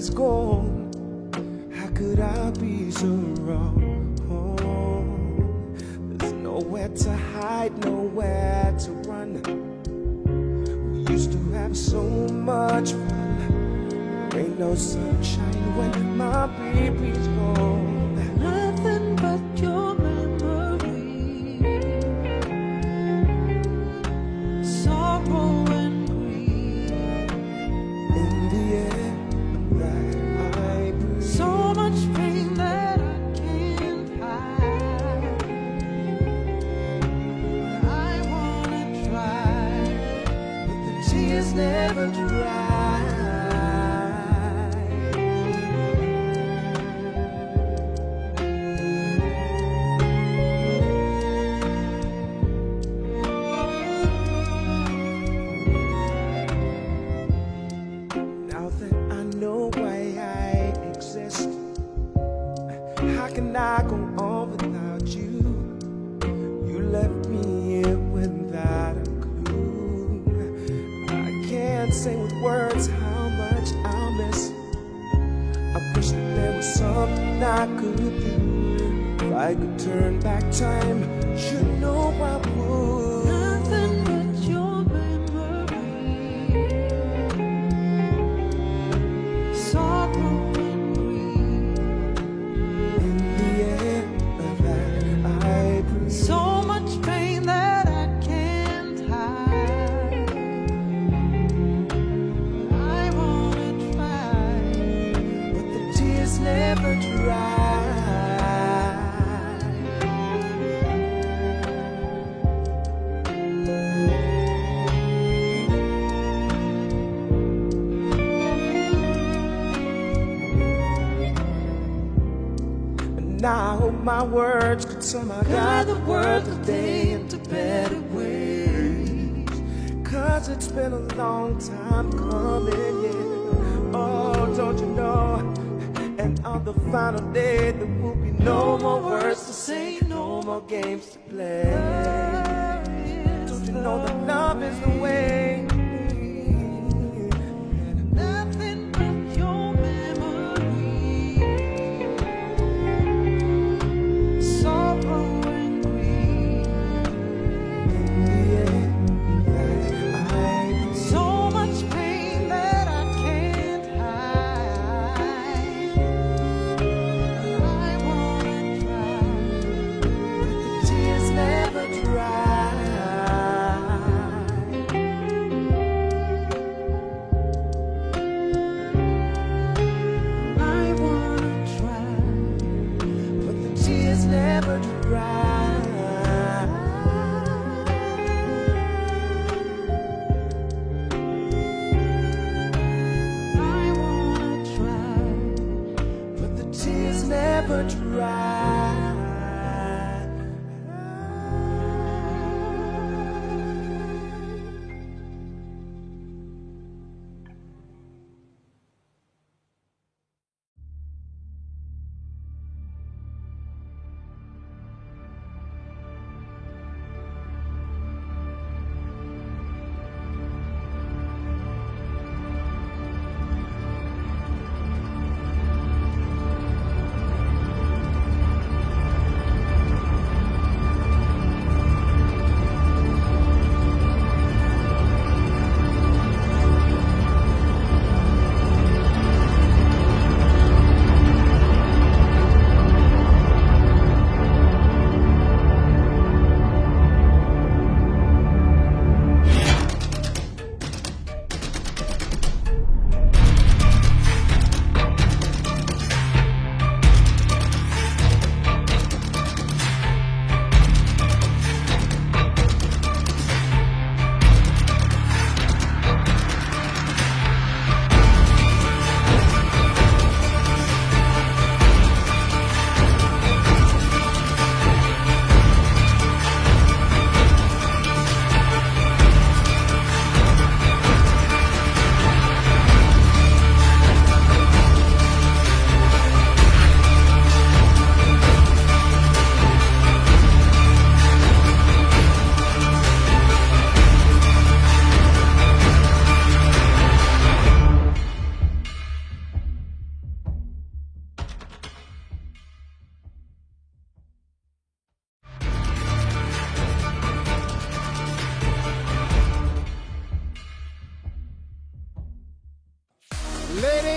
is gone. How could I be so wrong? There's nowhere to hide, nowhere to run. We used to have so much fun. There ain't no sunshine when my baby's gone. Nothing but your memory, sorrow and grief. In the air that I breathe, So much pain that I can't hide. I wanna try, but the tears never dry. Now that I know why I exist, how can I go on without you? You left me here without a clue. I can't say with words how much I'll miss. I wish that there was something I could do. If I could turn back time, you know I would. nothing but your memory, sorrow and grief. In the air that I breathe, So much pain that I can't hide. I wanna try, but the tears never dry. Now I hope my words could somehow guide the world today into better ways. Cause it's been a long time coming, yeah. Oh, don't you know? And on the final day there will be no more words to say, no more games to play. Don't you know that love is the way? nothing but your memory, sorrow and grief. Yeah, that I So much pain that I can't hide. I wanna try, the tears never dry.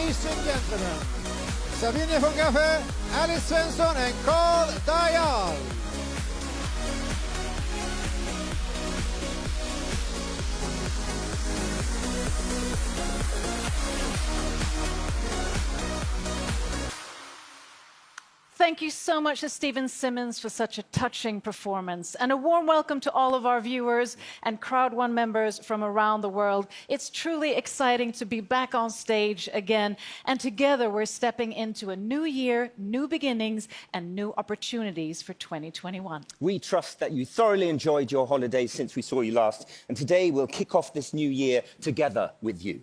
Ladies and gentlemen, Sabine von Gaffe, Alice Svensson and Carl Dajal. Thank you so much to Stephen Simmons for such a touching performance. And a warm welcome to all of our viewers and Crowd1 members from around the world. It's truly exciting to be back on stage again. And together we're stepping into a new year, new beginnings, and new opportunities for 2021. We trust that you thoroughly enjoyed your holidays since we saw you last. And today we'll kick off this new year together with you.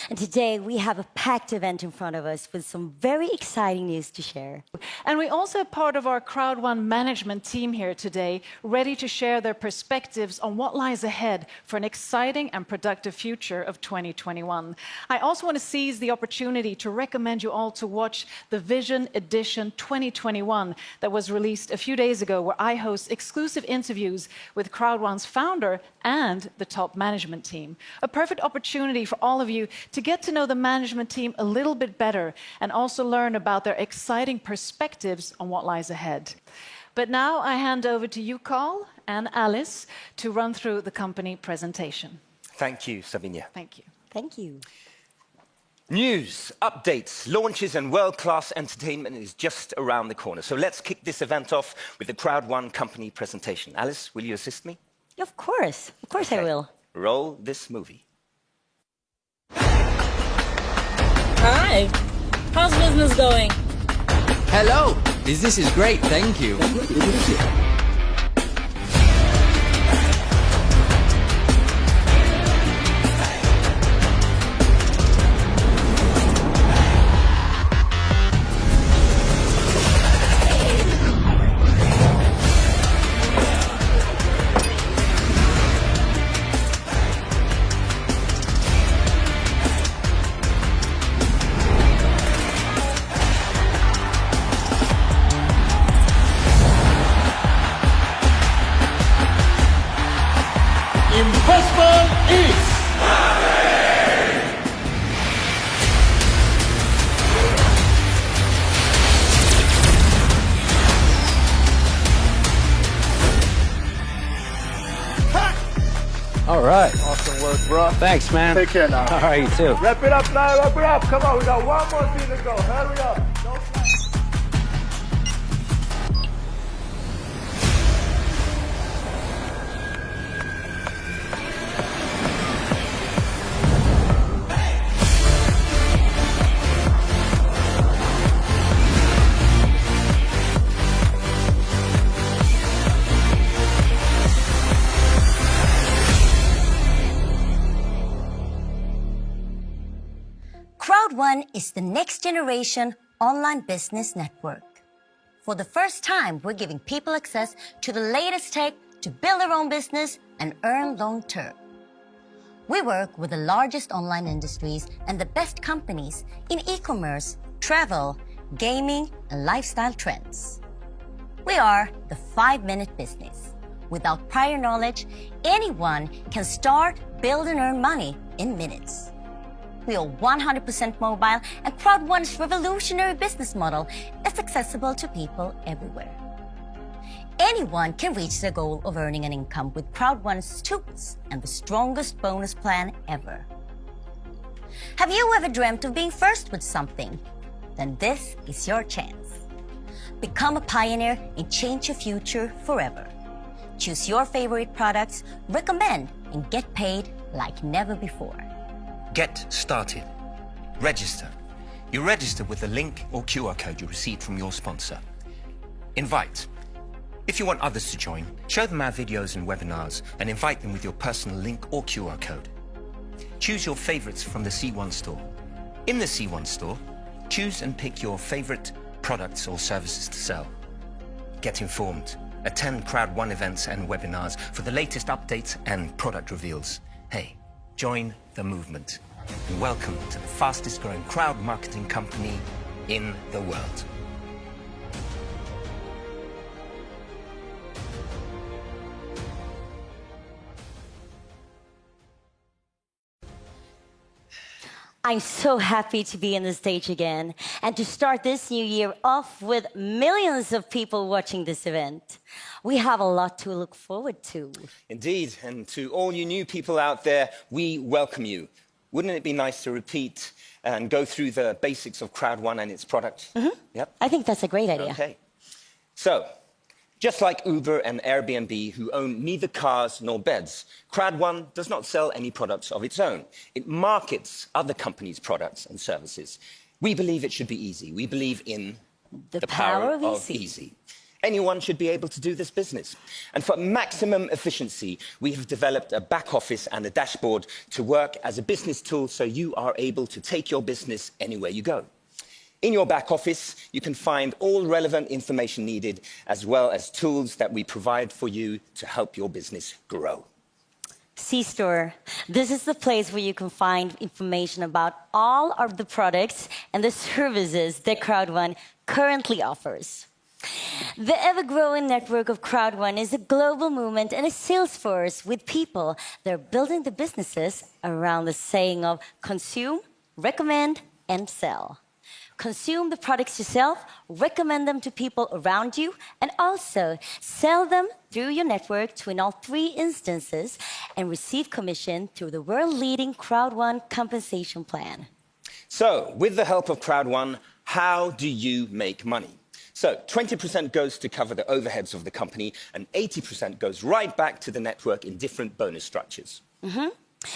And today we have a packed event in front of us with some very exciting news to share. And we also have part of our Crowd1 management team here today, ready to share their perspectives on what lies ahead for an exciting and productive future of 2021. I also want to seize the opportunity to recommend you all to watch the Vision Edition 2021 that was released a few days ago, where I host exclusive interviews with Crowd1's founder and the top management team. A perfect opportunity for all of you to get to know the management team a little bit better and also learn about their exciting perspectives on what lies ahead. But now I hand over to you, Carl and Alice, to run through the company presentation. Thank you, Sabine. Thank you. Thank you. News, updates, launches, and world-class entertainment is just around the corner. So let's kick this event off with the Crowd1 company presentation. Alice, will you assist me? Of course. Of course I will. Roll this movie. Hi, how's business going? Hello, business is great, thank you. All right. Awesome work, bro. Thanks, man. Take care now. All right, you too. Wrap it up now, wrap it up. Come on, we got one more thing to go. Hurry up. No slack. Crowd1 is the next generation online business network. For the first time, we're giving people access to the latest tech to build their own business and earn long term. We work with the largest online industries and the best companies in e-commerce, travel, gaming, and lifestyle trends. We are the 5-minute business. Without prior knowledge, anyone can start, build, and earn money in minutes. We are 100% mobile, and Crowd1's revolutionary business model is accessible to people everywhere. Anyone can reach their goal of earning an income with Crowd1's tools and the strongest bonus plan ever. Have you ever dreamt of being first with something? Then this is your chance. Become a pioneer and change your future forever. Choose your favorite products, recommend, and get paid like never before. Get started. Register. You register with the link or QR code you received from your sponsor. Invite. If you want others to join, show them our videos and webinars and invite them with your personal link or QR code. Choose your favorites from the C1 store. In the C1 store, choose and pick your favorite products or services to sell. Get informed. Attend Crowd1 events and webinars for the latest updates and product reveals. Hey, join the movement. And welcome to the fastest growing crowd marketing company in the world. I'm so happy to be on the stage again and to start this new year off with millions of people watching this event. We have a lot to look forward to. Indeed, and to all you new people out there, we welcome you. Wouldn't it be nice to repeat and go through the basics of Crowd1 and its product? Yep. I think that's a great idea. Okay. So, just like Uber and Airbnb, who own neither cars nor beds, Crowd1 does not sell any products of its own. It markets other companies' products and services. We believe it should be easy. We believe in the power of easy. Anyone should be able to do this business. And for maximum efficiency, we have developed a back office and a dashboard to work as a business tool so you are able to take your business anywhere you go. In your back office, you can find all relevant information needed, as well as tools that we provide for you to help your business grow. C-Store. This is the place where you can find information about all of the products and the services that Crowd1 currently offers. The ever-growing network of Crowd1 is a global movement and a sales force with people that are building the businesses around the saying of consume, recommend, and sell. Consume the products yourself, recommend them to people around you, and also sell them through your network to in all 3 instances and receive commission through the world-leading Crowd1 compensation plan. So, with the help of Crowd1, how do you make money? So 20% goes to cover the overheads of the company, and 80% goes right back to the network in different bonus structures.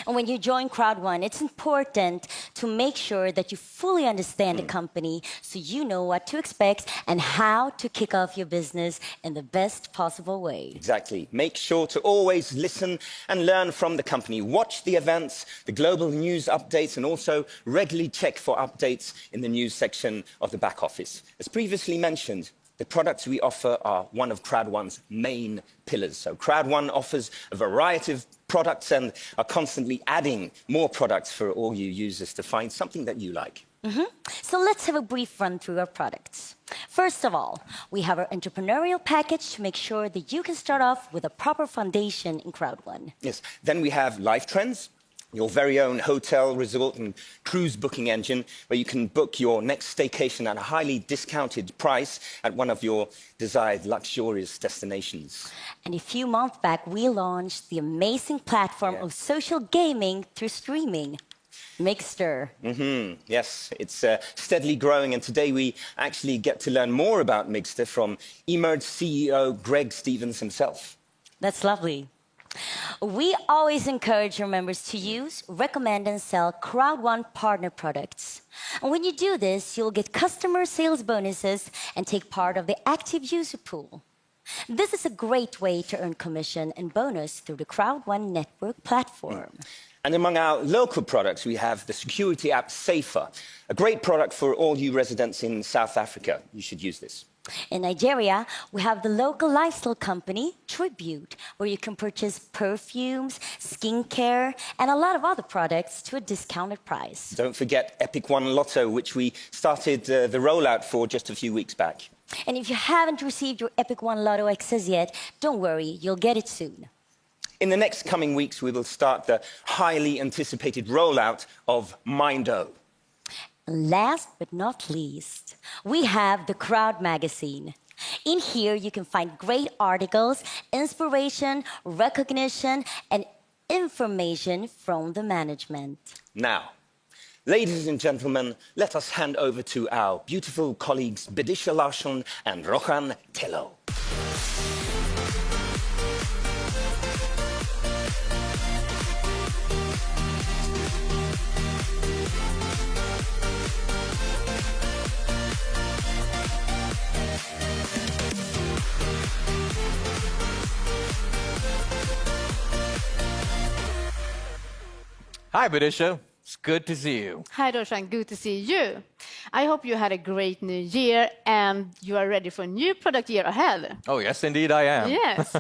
And when you join Crowd1, it's important to make sure that you fully understand the company so you know what to expect and how to kick off your business in the best possible way. Exactly. Make sure to always listen and learn from the company. Watch the events, the global news updates, and also regularly check for updates in the news section of the back office. As previously mentioned, the products we offer are one of Crowd1's main pillars. So Crowd1 offers a variety of products and are constantly adding more products for all you users to find something that you like. So let's have a brief run through our products. First of all, we have our entrepreneurial package to make sure that you can start off with a proper foundation in Crowd1. Yes. Then we have Life Trends, your very own hotel, resort and cruise booking engine, where you can book your next staycation at a highly discounted price at one of your desired luxurious destinations. And a few months back, we launched the amazing platform of social gaming through streaming, Mixter. Yes, it's steadily growing, and today we actually get to learn more about Mixter from Emerge CEO Greg Stevens himself. That's lovely. We always encourage our members to use, recommend, and sell Crowd1 partner products. And when you do this, you'll get customer sales bonuses and take part of the active user pool. This is a great way to earn commission and bonus through the Crowd1 network platform. And among our local products, we have the security app Safer, a great product for all you residents in South Africa. You should use this. In Nigeria, we have the local lifestyle company, Tribute, where you can purchase perfumes, skincare, and a lot of other products to a discounted price. Don't forget Epic One Lotto, which we started the rollout for just a few weeks back. And if you haven't received your Epic One Lotto access yet, don't worry, you'll get it soon. In the next coming weeks, we will start the highly anticipated rollout of Mindo. Last but not least, we have the Crowd magazine. In here, you can find great articles, inspiration, recognition, and information from the management. Now, ladies and gentlemen, let us hand over to our beautiful colleagues Bedisha Larsson and Rohan Tello. Hi, Bedisha. It's good to see you. Hi, Roshan. Good to see you. I hope you had a great new year and you are ready for a new product year ahead. Oh, yes, indeed I am. Yes.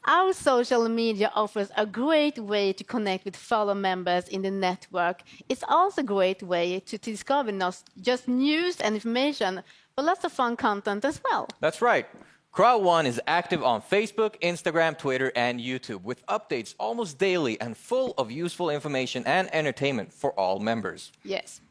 Our social media offers a great way to connect with fellow members in the network. It's also a great way to discover not just news and information, but lots of fun content as well. That's right. Crowd1 is active on Facebook, Instagram, Twitter, and YouTube with updates almost daily and full of useful information and entertainment for all members. Yes.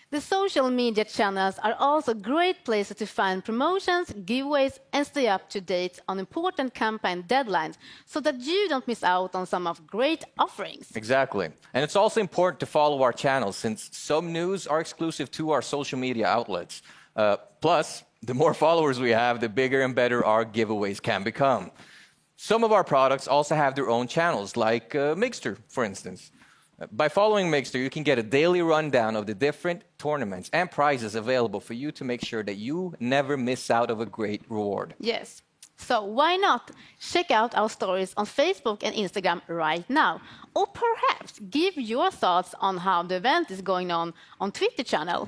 The social media channels are also great places to find promotions, giveaways, and stay up to date on important campaign deadlines so that you don't miss out on some of great offerings. Exactly. And it's also important to follow our channels since some news are exclusive to our social media outlets. Plus, the more followers we have, the bigger and better our giveaways can become. Some of our products also have their own channels, like Mixter, for instance. By following Mixter, you can get a daily rundown of the different tournaments and prizes available for you to make sure that you never miss out of a great reward. Yes. So why not check out our stories on Facebook and Instagram right now? Or perhaps give your thoughts on how the event is going on Twitter channel.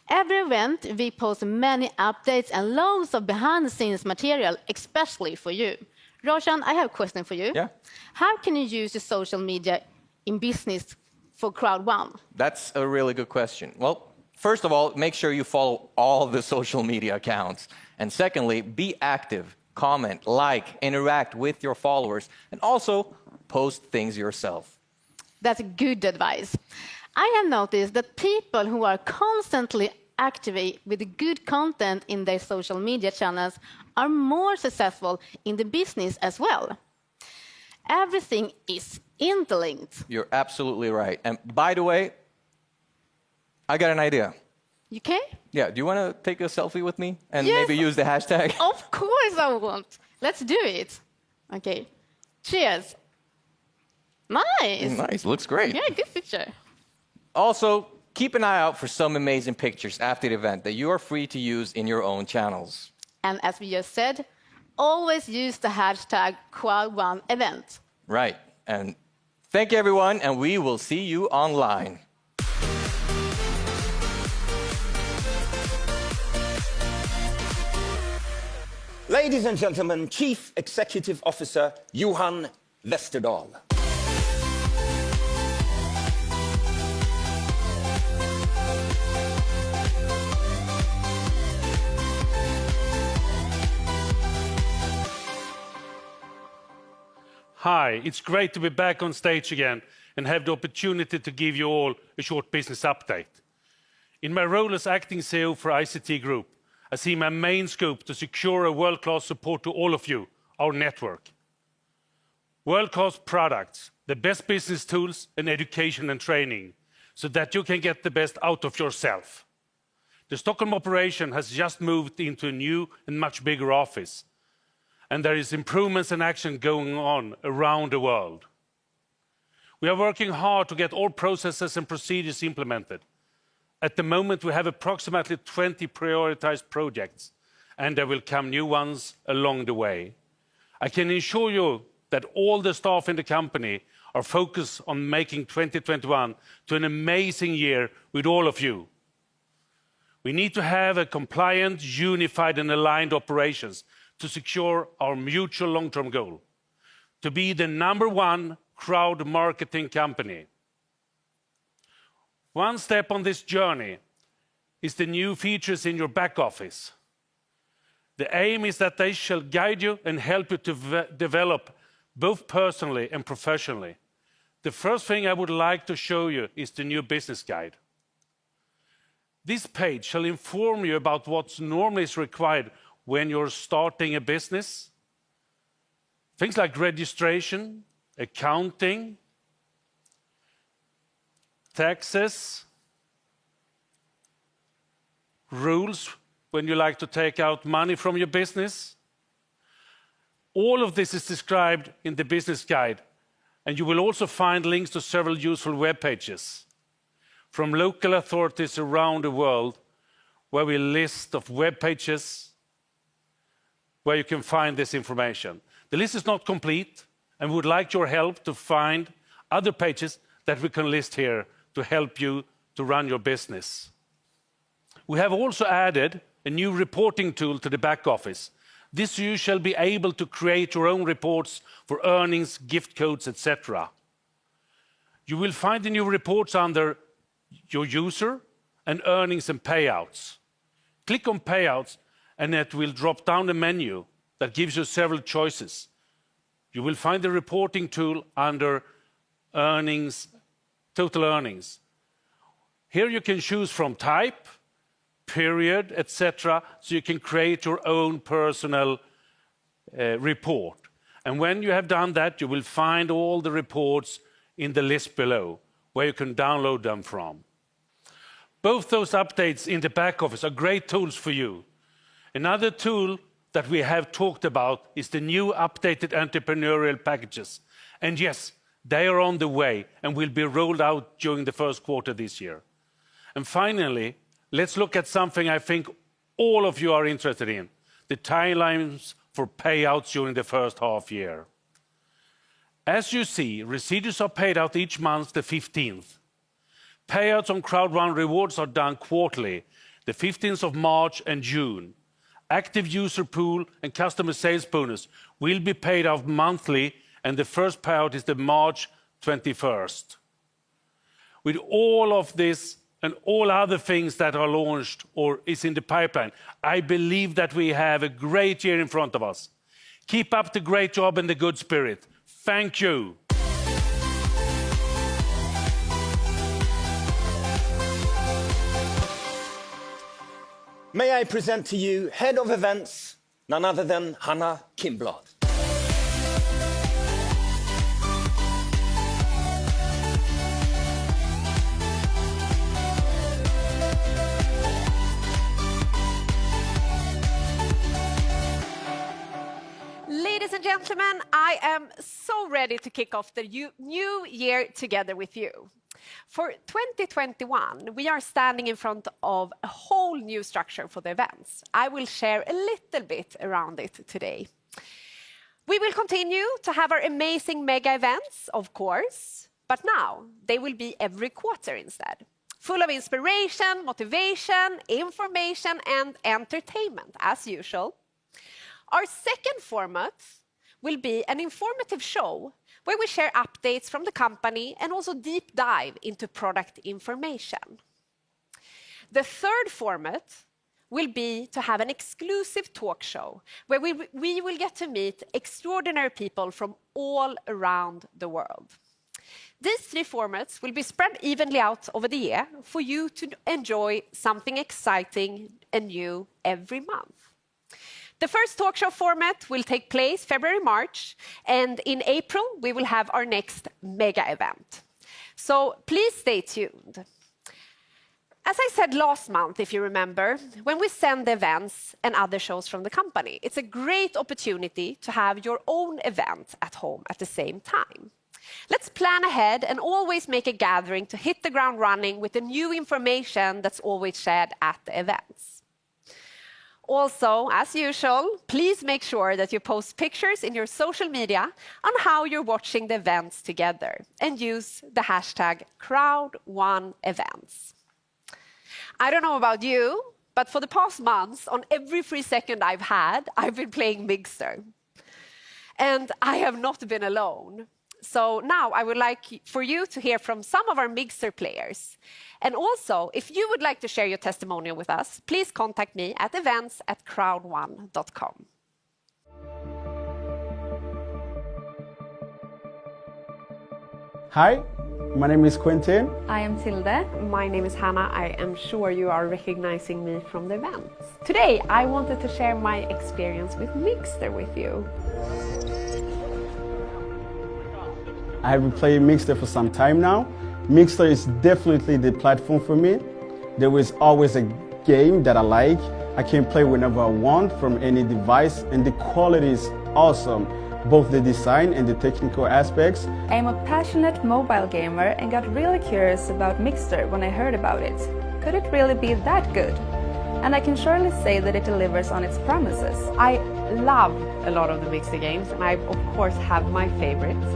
Every event, we post many updates and loads of behind-the-scenes material, especially for you. Roshan, I have a question for you. Yeah? How can you use the social media in business for Crowd1? That's a really good question. Well, first of all, make sure you follow all the social media accounts. And secondly, be active, comment, like, interact with your followers, and also post things yourself. That's good advice. I have noticed that people who are constantly active with good content in their social media channels are more successful in the business as well. Everything is interlinked. You're absolutely right. And by the way, I got an idea. You can? Yeah, do you want to take a selfie with me and Yes. maybe use the hashtag? Of course I want. Let's do it. Okay. Cheers. Nice. Nice, looks great. Yeah, good picture. Also, keep an eye out for some amazing pictures after the event that you are free to use in your own channels. And as we just said, always use the hashtag Crowd1event. Right. And thank you, everyone, and we will see you online. Ladies and gentlemen, Chief Executive Officer Johan Westerdahl. Hi, it's great to be back on stage again and have the opportunity to give you all a short business update. In my role as acting CEO for ICT Group, I see my main scope to secure a world-class support to all of you, our network. World-class products, the best business tools and education and training, so that you can get the best out of yourself. The Stockholm operation has just moved into a new and much bigger office, and there is improvements and action going on around the world. We are working hard to get all processes and procedures implemented. At the moment, we have approximately 20 prioritized projects, and there will come new ones along the way. I can assure you that all the staff in the company are focused on making 2021 to an amazing year with all of you. We need to have a compliant, unified, and aligned operations to secure our mutual long-term goal, to be the #1 crowd marketing company. One step on this journey is the new features in your back office. The aim is that they shall guide you and help you to develop both personally and professionally. The first thing I would like to show you is the new business guide. This page shall inform you about what normally is required when you're starting a business. Things like registration, accounting, taxes, rules when you like to take out money from your business. All of this is described in the business guide, and you will also find links to several useful web pages from local authorities around the world, where we list of web pages where you can find this information. The list is not complete, and we would like your help to find other pages that we can list here to help you to run your business. We have also added a new reporting tool to the back office. This you shall be able to create your own reports for earnings, gift codes, etc. You will find the new reports under your user and earnings and payouts. Click on payouts and it will drop down a menu that gives you several choices. You will find the reporting tool under earnings, total earnings. Here you can choose from type, period, etc. So you can create your own personal report. And when you have done that, you will find all the reports in the list below, where you can download them from. Both those updates in the back office are great tools for you. Another tool that we have talked about is the new updated entrepreneurial packages. And yes, they are on the way and will be rolled out during the first quarter this year. And finally, let's look at something I think all of you are interested in, the timelines for payouts during the first half year. As you see, receipts are paid out each month, the 15th. Payouts on Crowd1 rewards are done quarterly, the 15th of March and June. Active user pool and customer sales bonus will be paid out monthly, and the first payout is the March 21st. With all of this and all other things that are launched or is in the pipeline, I believe that we have a great year in front of us. Keep up the great job and the good spirit. Thank you. May I present to you Head of Events, none other than Hanna Kimblad. Ladies and gentlemen, I am so ready to kick off the new year together with you. For 2021, we are standing in front of a whole new structure for the events. I will share a little bit around it today. We will continue to have our amazing mega events, of course, but now they will be every quarter instead. Full of inspiration, motivation, information, and entertainment, as usual. Our second format will be an informative show where we share updates from the company and also deep dive into product information. The third format will be to have an exclusive talk show where we will get to meet extraordinary people from all around the world. These three formats will be spread evenly out over the year for you to enjoy something exciting and new every month. The first talk show format will take place February, March, and in April we will have our next mega event. So please stay tuned. As I said last month, if you remember, when we send the events and other shows from the company, it's a great opportunity to have your own event at home at the same time. Let's plan ahead and always make a gathering to hit the ground running with the new information that's always shared at the events. Also, as usual, please make sure that you post pictures in your social media on how you're watching the events together and use the hashtag Crowd1Events. I don't know about you, but for the past months, on every free second I've been playing Mixer. And I have not been alone. So now I would like for you to hear from some of our Mixer players. And also, if you would like to share your testimonial with us, please contact me at events@crowd1.com. Hi, my name is Quentin. I am Tilde. My name is Hannah. I am sure you are recognizing me from the events. Today, I wanted to share my experience with Mixer with you. I have been playing Mixer for some time now. Mixer is definitely the platform for me. There is always a game that I like. I can play whenever I want from any device, and the quality is awesome, both the design and the technical aspects. I am a passionate mobile gamer and got really curious about Mixer when I heard about it. Could it really be that good? And I can surely say that it delivers on its promises. I love a lot of the Mixer games, and I of course have my favorites.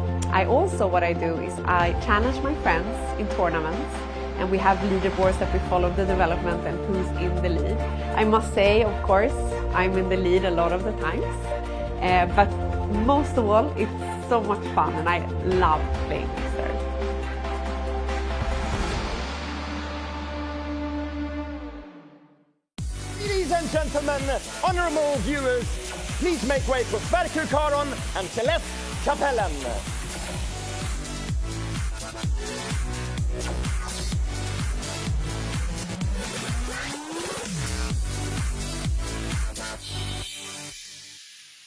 What I do is I challenge my friends in tournaments, and we have leaderboards that we follow the development and who's in the lead. I must say, of course, I'm in the lead a lot of the times, but most of all, it's so much fun, and I love playing Mixer. Ladies and and gentlemen, honorable viewers, please make way for Sverker Karon and Celeste Kapellen.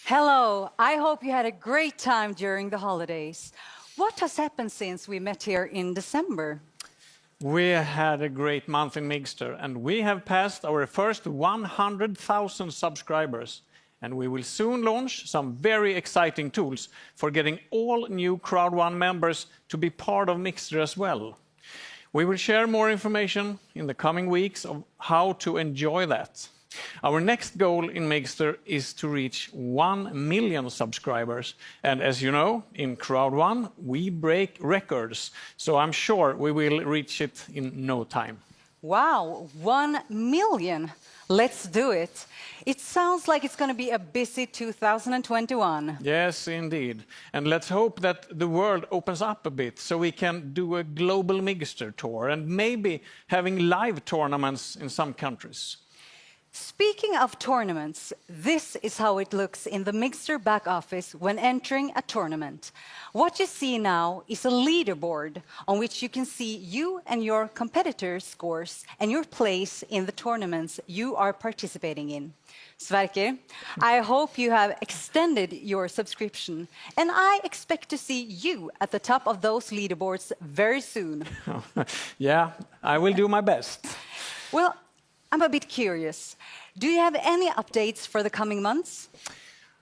Hello, I hope you had a great time during the holidays. What has happened since we met here in December? We had a great month in Mixter, and we have passed our first 100,000 subscribers. And we will soon launch some very exciting tools for getting all new Crowd1 members to be part of Mixter as well. We will share more information in the coming weeks of how to enjoy that. Our next goal in Mixter is to reach 1 million subscribers. And as you know, in Crowd1, we break records. So I'm sure we will reach it in no time. Wow, 1 million. Let's do it. It sounds like it's going to be a busy 2021. Yes, indeed. And let's hope that the world opens up a bit so we can do a global Mixter tour and maybe having live tournaments in some countries. Speaking of tournaments, this is how it looks in the Mixter back office when entering a tournament. What you see now is a leaderboard on which you can see you and your competitors' scores and your place in the tournaments you are participating in. Sverker, I hope you have extended your subscription, and I expect to see you at the top of those leaderboards very soon. Yeah, I will do my best. Well, I'm a bit curious. Do you have any updates for the coming months?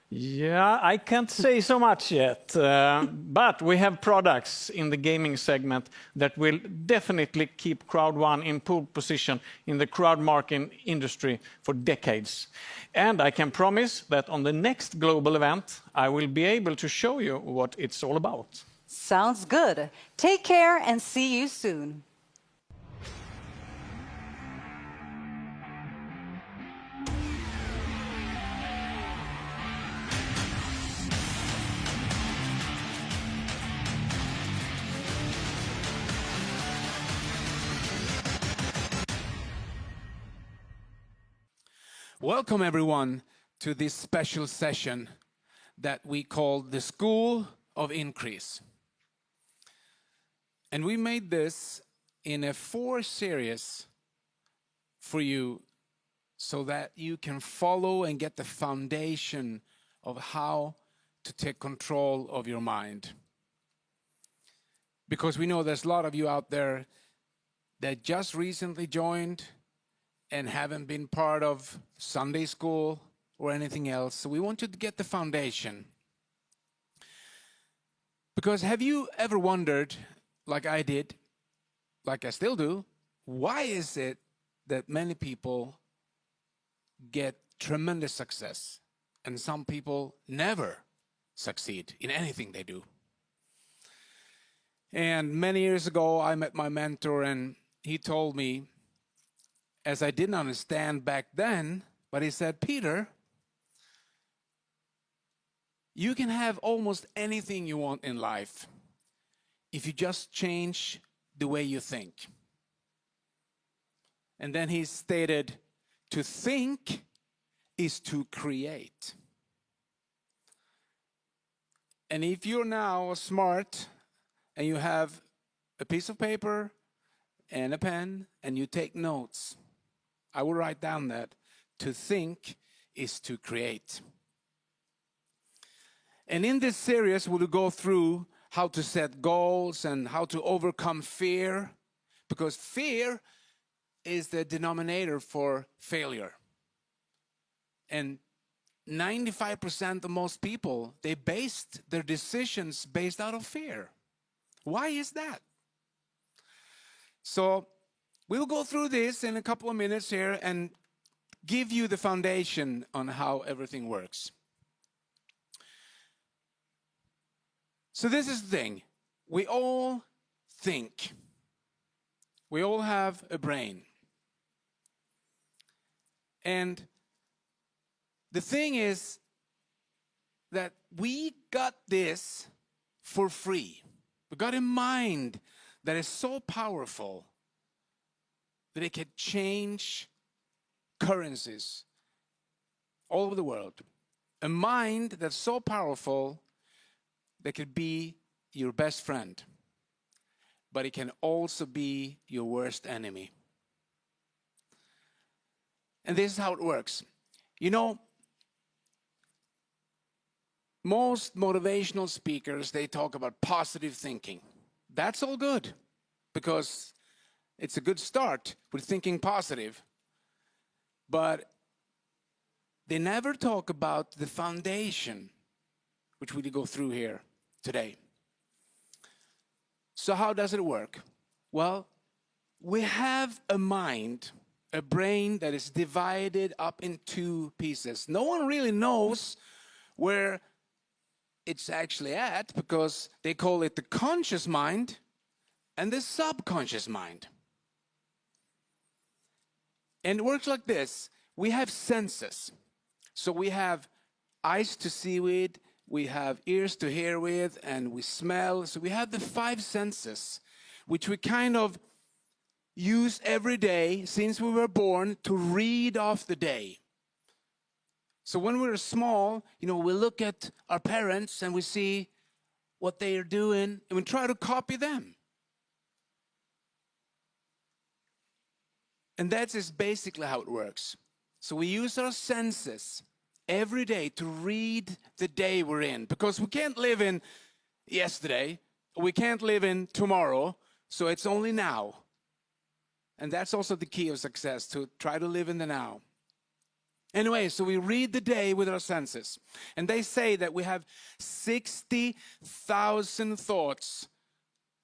Yeah, I can't say so much yet, but we have products in the gaming segment that will definitely keep Crowd1 in pole position in the crowd marketing industry for decades. And I can promise that on the next global event, I will be able to show you what it's all about. Sounds good. Take care and see you soon. Welcome everyone to this special session that we call the School of Increase. And we made this in a 4 series for you so that you can follow and get the foundation of how to take control of your mind. Because we know there's a lot of you out there that just recently joined and haven't been part of Sunday school or anything else. So we want you to get the foundation. Because have you ever wondered, like I did, like I still do, why is it that many people get tremendous success and some people never succeed in anything they do? And many years ago, I met my mentor and he told me, as I didn't understand back then, but he said, Peter, you can have almost anything you want in life if you just change the way you think. And then he stated, to think is to create. And if you're now smart and you have a piece of paper and a pen and you take notes, I will write down that to think is to create. And in this series, we'll go through how to set goals and how to overcome fear, because fear is the denominator for failure. And 95% of most people, they based their decisions based out of fear. Why is that? So we'll go through this in a couple of minutes here and give you the foundation on how everything works. So this is the thing. We all think. We all have a brain. And the thing is that we got this for free. We got a mind that is so powerful that it can change currencies all over the world. A mind that's so powerful that could be your best friend, but it can also be your worst enemy. And this is how it works. You know, most motivational speakers, they talk about positive thinking. That's all good, because it's a good start with thinking positive. But they never talk about the foundation, which we go through here today. So how does it work? Well, we have a mind, a brain that is divided up in two pieces. No one really knows where it's actually at, because they call it the conscious mind and the subconscious mind. And it works like this. We have senses. So we have eyes to see with, we have ears to hear with, and we smell. So we have the 5 senses, which we kind of use every day since we were born to read off the day. So when we're small, you know, we look at our parents and we see what they are doing and we try to copy them. And that is basically how it works. So we use our senses every day to read the day we're in, because we can't live in yesterday, we can't live in tomorrow, so it's only now. And that's also the key of success, to try to live in the now. Anyway, so we read the day with our senses. And they say that we have 60,000 thoughts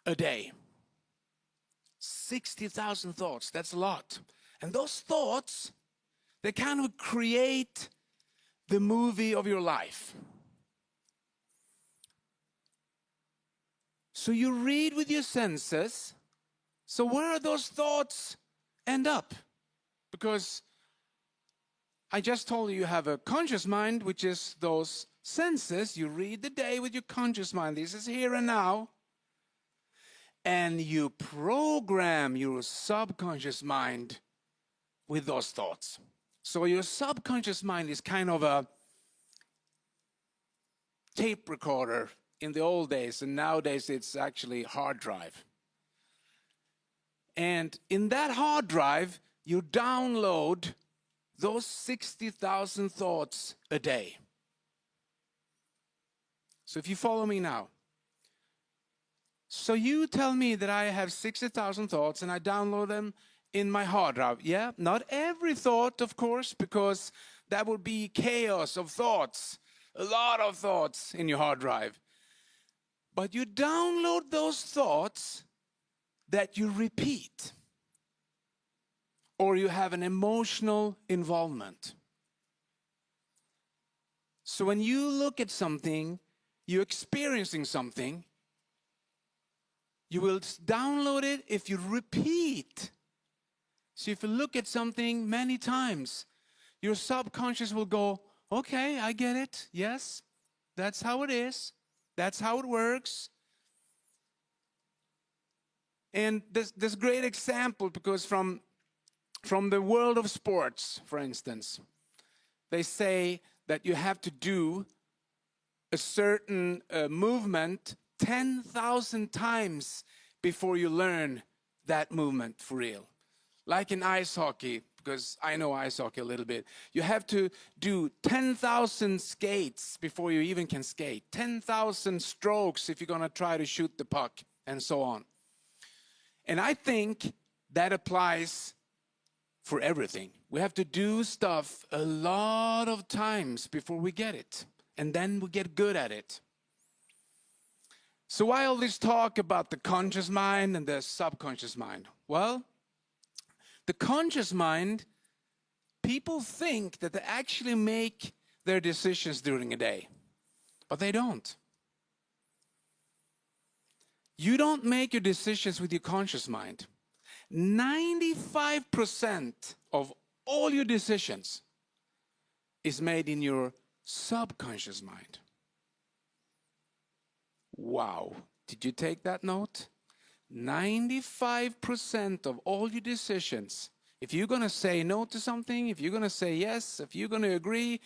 a day. 60,000 thoughts, that's a lot. And those thoughts, they kind of create the movie of your life. So you read with your senses. So where are those thoughts end up? Because I just told you have a conscious mind, which is those senses. You read the day with your conscious mind. This is here and now. And you program your subconscious mind with those thoughts. So your subconscious mind is kind of a tape recorder in the old days, and nowadays it's actually a hard drive. And in that hard drive, you download those 60,000 thoughts a day. So if you follow me now. So you tell me that I have 60,000 thoughts and I download them in my hard drive. Yeah, not every thought, of course, because that would be chaos of thoughts. A lot of thoughts in your hard drive. But you download those thoughts that you repeat, or you have an emotional involvement. So when you look at something, you're experiencing something, you will download it if you repeat. So if you look at something many times, your subconscious will go, okay, I get it. Yes, that's how it is. That's how it works. And this great example, because from the world of sports, for instance, they say that you have to do a certain movement 10,000 times before you learn that movement for real. Like in ice hockey, because I know ice hockey a little bit. You have to do 10,000 skates before you even can skate. 10,000 strokes if you're going to try to shoot the puck, and so on. And I think that applies for everything. We have to do stuff a lot of times before we get it. And then we get good at it. So why all this talk about the conscious mind and the subconscious mind? Well, the conscious mind, people think that they actually make their decisions during a day. But they don't. You don't make your decisions with your conscious mind. 95% of all your decisions is made in your subconscious mind. Wow. Did you take that note? 95% of all your decisions If you're going to say no to something, if you're going to say yes, if you're going to agree,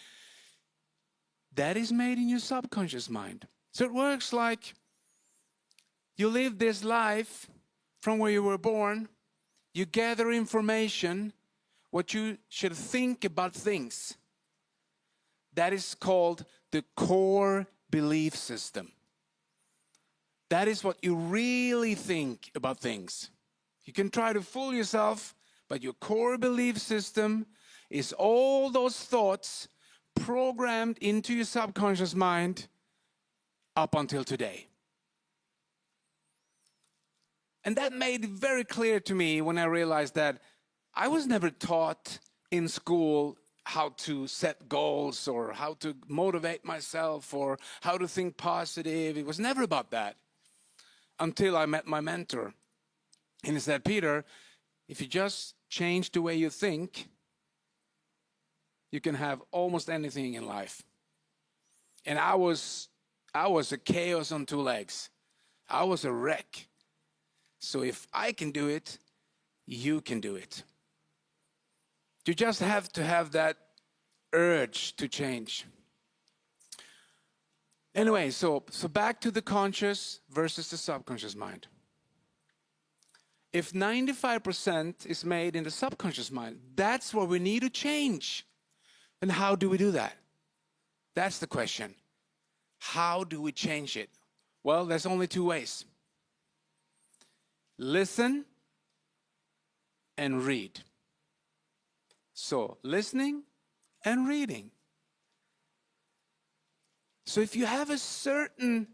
that is made in your subconscious mind. So it works like you live this life from where you were born, you gather information, what you should think about things. That is called the core belief system. That is what you really think about things. You can try to fool yourself, but your core belief system is all those thoughts programmed into your subconscious mind up until today. And that made it very clear to me when I realized that I was never taught in school how to set goals or how to motivate myself or how to think positive. It was never about that until I met my mentor. And he said, Peter, if you just change the way you think, you can have almost anything in life. And I was a chaos on two legs. I was a wreck. So if I can do it, you can do it. You just have to have that urge to change. Anyway, so back to the conscious versus the subconscious mind. If 95% is made in the subconscious mind, that's what we need to change. And how do we do that? That's the question. How do we change it? Well, there's only two ways. Listen and read. So, listening and reading. So if you have a certain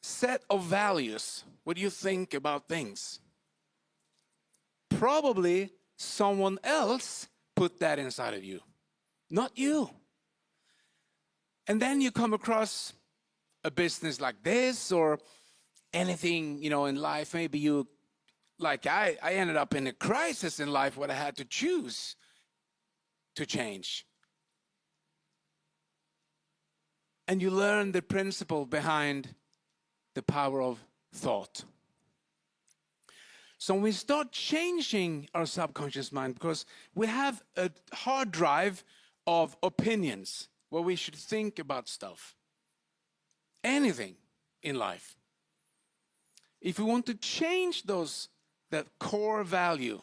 set of values, what do you think about things? Probably someone else put that inside of you, not you. And then you come across a business like this or anything, in life. Maybe you, like I ended up in a crisis in life where I had to choose to change. And you learn the principle behind the power of thought. So we start changing our subconscious mind because we have a hard drive of opinions where we should think about stuff. Anything in life. If we want to change that core value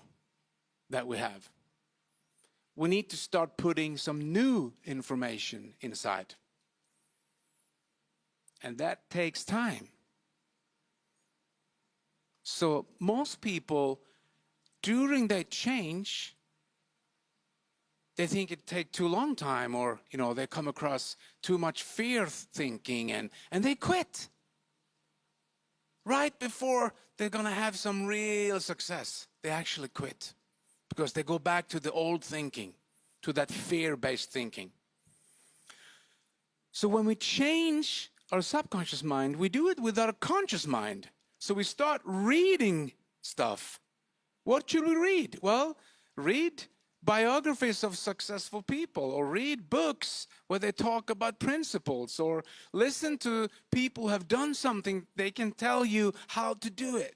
that we have, we need to start putting some new information inside. And that takes time. So most people, during their change, they think it takes too long time, or they come across too much fear thinking and they quit. Right before they're going to have some real success, they actually quit. Because they go back to the old thinking, to that fear-based thinking. So when we change our subconscious mind, we do it with our conscious mind. So we start reading stuff. What should we read? Well, read biographies of successful people, or read books where they talk about principles, or listen to people who have done something. They can tell you how to do it.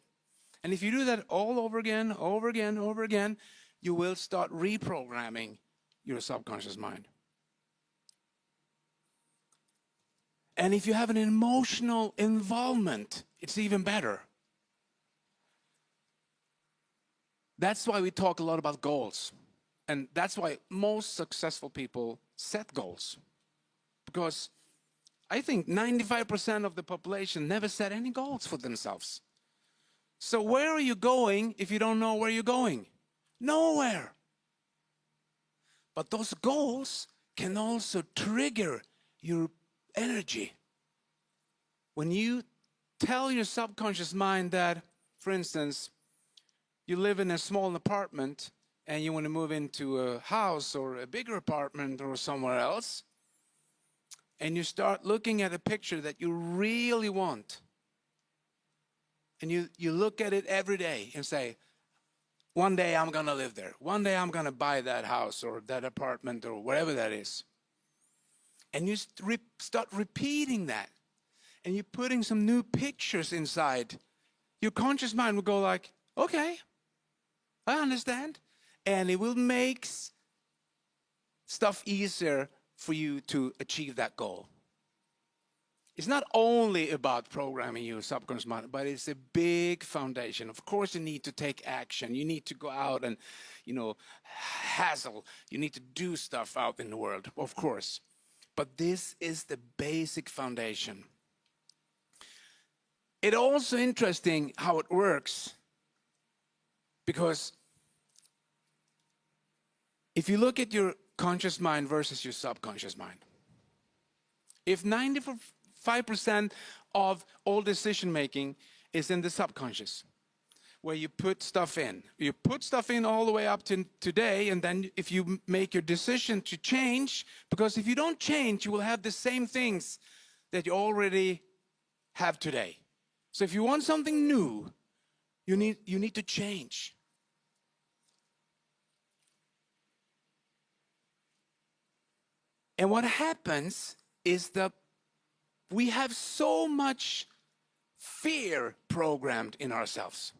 And if you do that all over again, over again, over again, you will start reprogramming your subconscious mind. And if you have an emotional involvement, it's even better. That's why we talk a lot about goals. And that's why most successful people set goals. Because I think 95% of the population never set any goals for themselves. So where are you going if you don't know where you're going? Nowhere. But those goals can also trigger your energy. When you tell your subconscious mind that, for instance, you live in a small apartment and you want to move into a house or a bigger apartment or somewhere else, and you start looking at a picture that you really want, and you look at it every day and say, one day I'm going to live there. One day I'm going to buy that house or that apartment or wherever that is. And you start repeating that. And you're putting some new pictures inside. Your conscious mind will go like, okay, I understand. and it will make stuff easier for you to achieve that goal. It's not only about programming your subconscious mind, but it's a big foundation. Of course, you need to take action. You need to go out and, hassle. You need to do stuff out in the world, of course. But this is the basic foundation. It's also interesting how it works, because if you look at your conscious mind versus your subconscious mind, if 95% of all decision making is in the subconscious, where you put stuff in. You put stuff in all the way up to today, and then if you make your decision to change, because if you don't change, you will have the same things that you already have today. So if you want something new, you need to change. And what happens is that we have so much fear programmed in ourselves.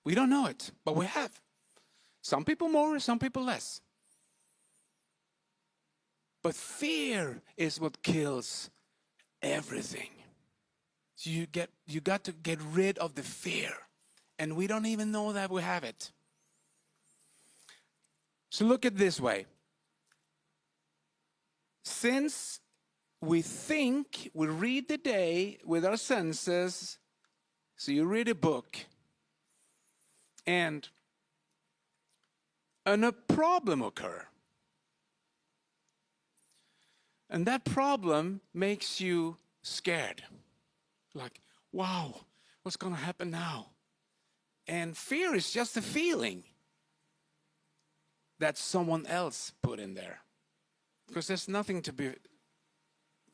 We don't know it, but we have. Some people more, some people less. But fear is what kills everything. So you got to get rid of the fear. And we don't even know that we have it. So look at it this way. Since we think, we read the day with our senses, so you read a book, and a problem occurs. And that problem makes you scared. Like, wow, what's going to happen now? And fear is just a feeling that someone else put in there. Because there's nothing to be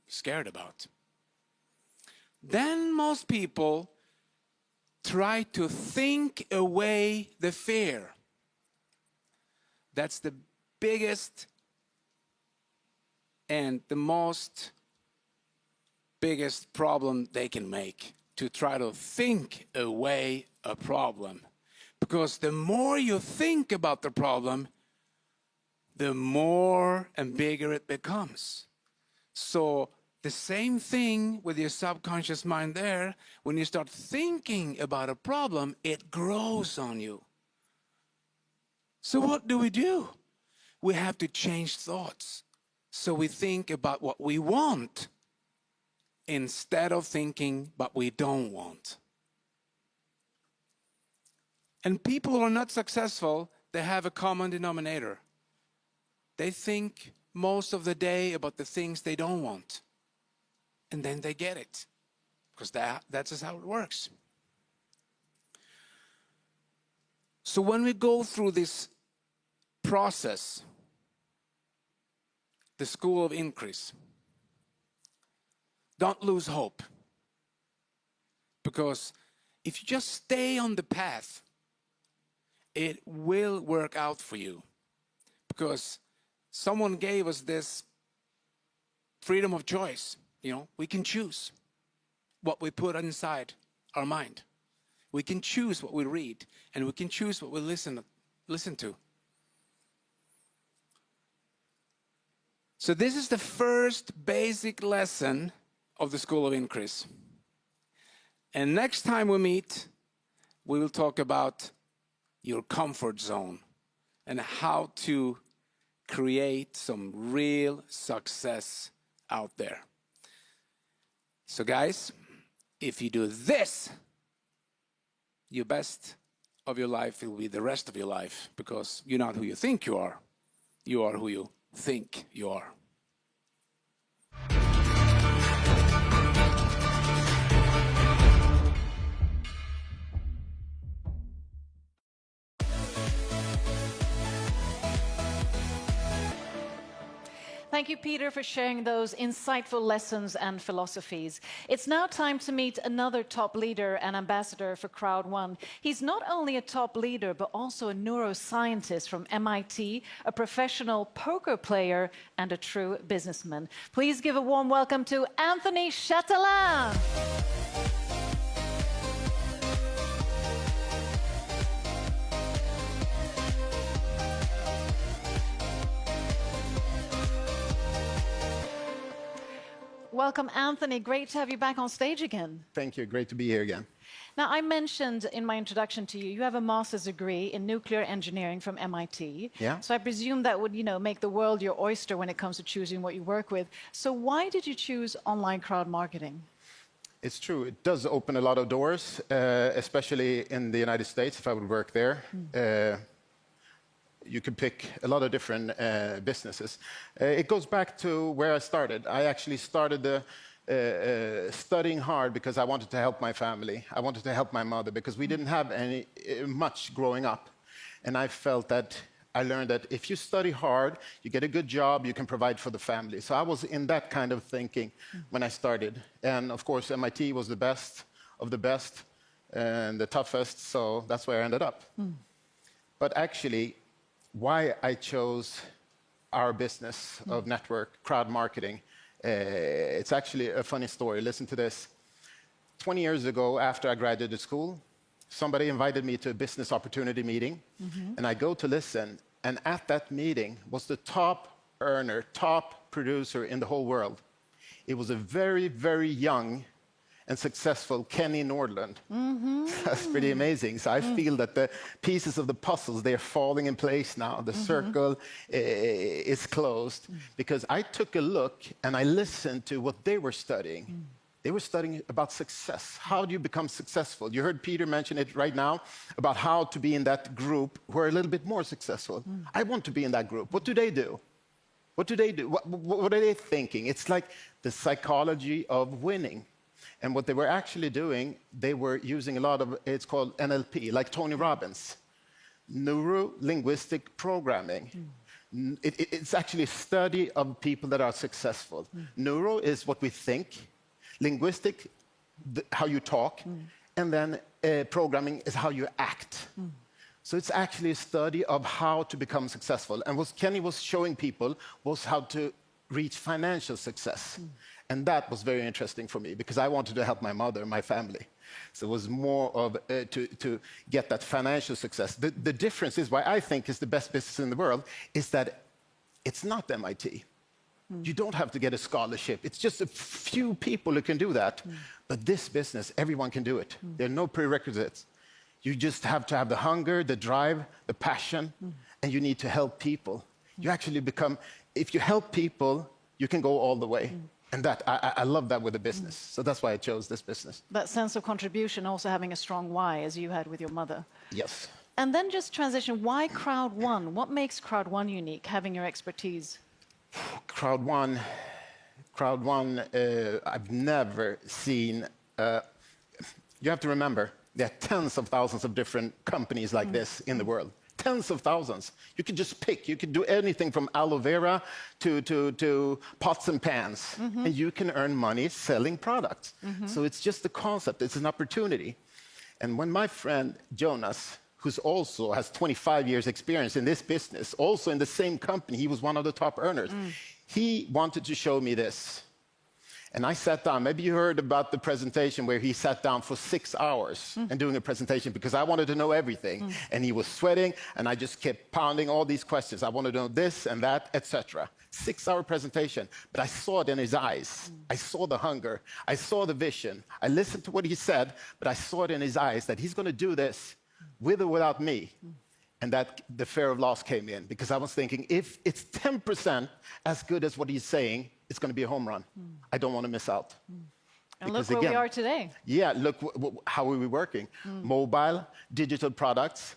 scared about. Then most people try to think away the fear. That's the biggest and the biggest problem they can make, to try to think away a problem. Because the more you think about the problem, the more and bigger it becomes. So the same thing with your subconscious mind there. When you start thinking about a problem, it grows on you. So what do? We have to change thoughts. So we think about what we want instead of thinking what we don't want. And people who are not successful, they have a common denominator. They think most of the day about the things they don't want. And then they get it. Because that's just how it works. So when we go through this process, the school of increase, don't lose hope. Because if you just stay on the path, it will work out for you. Because someone gave us this freedom of choice. We can choose what we put inside our mind. We can choose what we read, and we can choose what we listen to. So this is the first basic lesson of the School of Increase. And next time we meet, we will talk about your comfort zone and how to create some real success out there. So guys, if you do this, your best of your life will be the rest of your life, because you're not who you think you are. You are who you think you are. Thank you, Peter, for sharing those insightful lessons and philosophies. It's now time to meet another top leader and ambassador for Crowd1. He's not only a top leader, but also a neuroscientist from MIT, a professional poker player, and a true businessman. Please give a warm welcome to Anthony Chatelain. welcome Anthony. Great to have you back on stage again. Thank you. Great to be here again. Now, I mentioned in my introduction to you, you have a master's degree in nuclear engineering from MIT. Yeah. So I presume that would, make the world your oyster when it comes to choosing what you work with. So why did you choose online crowd marketing? It's true. It does open a lot of doors, especially in the United States, if I would work there. You could pick a lot of different businesses. It goes back to where I started. I actually started studying hard because I wanted to help my family. I wanted to help my mother because we didn't have much growing up. And I felt that I learned that if you study hard, you get a good job, you can provide for the family. So I was in that kind of thinking when I started. And of course, MIT was the best of the best and the toughest. So that's where I ended up. But actually, why I chose our business of network crowd marketing, it's actually a funny story. Listen to this. 20 years ago, after I graduated school, somebody invited me to a business opportunity meeting, and I go to listen, and at that meeting was the top earner, top producer in the whole world. It was a very, very young and successful Kenny Nordland. That's pretty amazing. So I feel that the pieces of the puzzles, they're falling in place now. The circle is closed because I took a look and I listened to what they were studying. They were studying about success. How do you become successful? You heard Peter mention it right now about how to be in that group who are a little bit more successful. I want to be in that group. What do they do? What do they do? What are they thinking? It's like the psychology of winning. And what they were actually doing, they were using a lot of, it's called NLP, like Tony Robbins, neuro-linguistic programming. It's actually a study of people that are successful. Neuro is what we think, linguistic, how you talk, and then programming is how you act. So it's actually a study of how to become successful. And what Kenny was showing people was how to reach financial success. And that was very interesting for me because I wanted to help my mother and my family. So it was more of to get that financial success. The difference is why I think is the best business in the world is that it's not MIT. You don't have to get a scholarship. It's just a few people who can do that. But this business, everyone can do it. There are no prerequisites. You just have to have the hunger, the drive, the passion, and you need to help people. You actually become, if you help people, you can go all the way. And that I love that with the business. So that's why I chose this business. That sense of contribution, also having a strong why, as you had with your mother. Yes. And then just transition, why Crowd1? What makes Crowd1 unique, having your expertise? Crowd1, I've never seen, you have to remember, there are tens of thousands of different companies like this in the world. Tens of thousands. You could just pick. You could do anything from aloe vera to pots and pans. And you can earn money selling products. So it's just the concept. It's an opportunity. And when my friend Jonas, who's also has 25 years experience in this business, also in the same company, he was one of the top earners. He wanted to show me this. And I sat down. Maybe you heard about the presentation where he sat down for 6 hours and doing a presentation because I wanted to know everything. And he was sweating, and I just kept pounding all these questions. I wanted to know this and that, etc. 6-hour presentation, but I saw it in his eyes. I saw the hunger. I saw the vision. I listened to what he said, but I saw it in his eyes that he's going to do this with or without me. And that the fear of loss came in because I was thinking, if it's 10% as good as what he's saying, it's going to be a home run. I don't want to miss out. And look where we are today. Yeah, look how are we working. Mobile, digital products.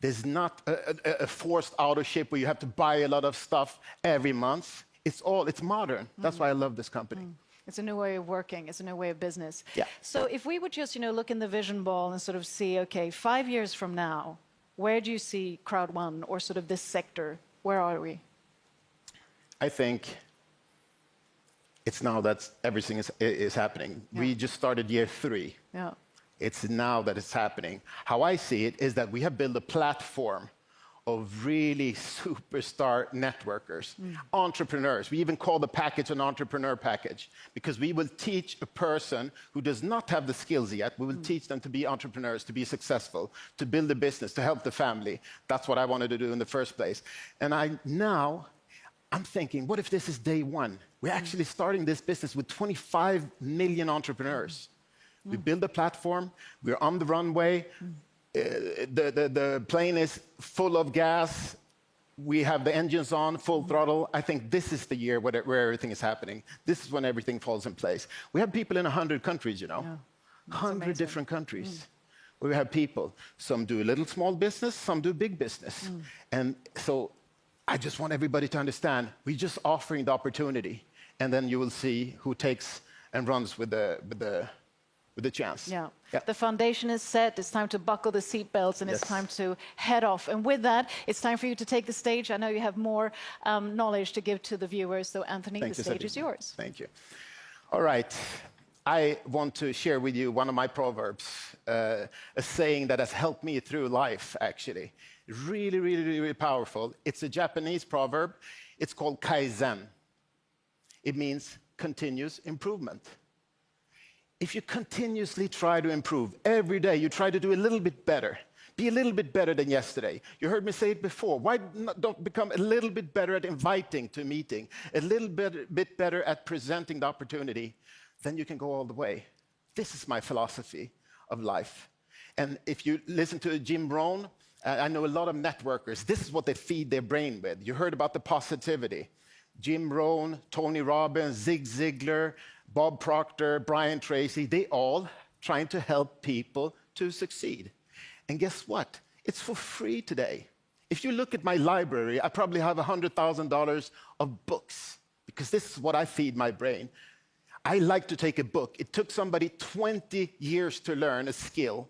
There's not a forced auto-ship where you have to buy a lot of stuff every month. It's modern. That's why I love this company. It's a new way of working. It's a new way of business. Yeah. So if we would just, look in the vision ball and sort of see, okay, 5 years from now, where do you see Crowd1 or sort of this sector? Where are we? I think it's now that everything is happening. Yeah. We just started year 3. Yeah. It's now that it's happening. How I see it is that we have built a platform of really superstar networkers, entrepreneurs. We even call the package an entrepreneur package because we will teach a person who does not have the skills yet, we will teach them to be entrepreneurs, to be successful, to build a business, to help the family. That's what I wanted to do in the first place. And I'm thinking, what if this is day one? We're actually starting this business with 25 million entrepreneurs. We build a platform, we're on the runway, the plane is full of gas, we have the engines on, full throttle. I think this is the year where everything is happening. This is when everything falls in place. We have people in 100 countries, you know. 100 different countries. We have people. Some do a little small business, some do big business. And so I just want everybody to understand, we're just offering the opportunity. And then you will see who takes and runs with the chance. Yeah. The foundation is set. It's time to buckle the seatbelts, and it's time to head off. And with that, it's time for you to take the stage. I know you have more knowledge to give to the viewers. So, Anthony, the stage is yours. Thank you. All right. I want to share with you one of my proverbs, a saying that has helped me through life, actually. Really, really, really powerful. It's a Japanese proverb. It's called kaizen. It means continuous improvement. If you continuously try to improve, every day you try to do a little bit better, be a little bit better than yesterday. You heard me say it before. Why don't become a little bit better at inviting to a meeting, a little bit better at presenting the opportunity, then you can go all the way. This is my philosophy of life. And if you listen to Jim Rohn, I know a lot of networkers, this is what they feed their brain with. You heard about the positivity. Jim Rohn, Tony Robbins, Zig Ziglar, Bob Proctor, Brian Tracy, they all trying to help people to succeed. And guess what? It's for free today. If you look at my library, I probably have $100,000 of books, because this is what I feed my brain. I like to take a book. It took somebody 20 years to learn a skill,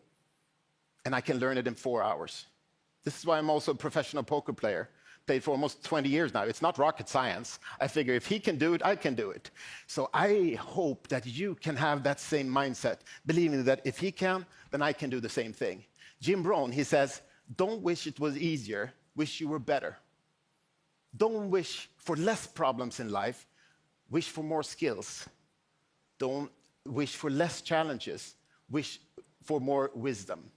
and I can learn it in 4 hours. This is why I'm also a professional poker player. Played for almost 20 years now. It's not rocket science. I figure if he can do it, I can do it. So I hope that you can have that same mindset, believing that if he can, then I can do the same thing. Jim Rohn, he says, don't wish it was easier, wish you were better. Don't wish for less problems in life, wish for more skills. Don't wish for less challenges, wish for more wisdom.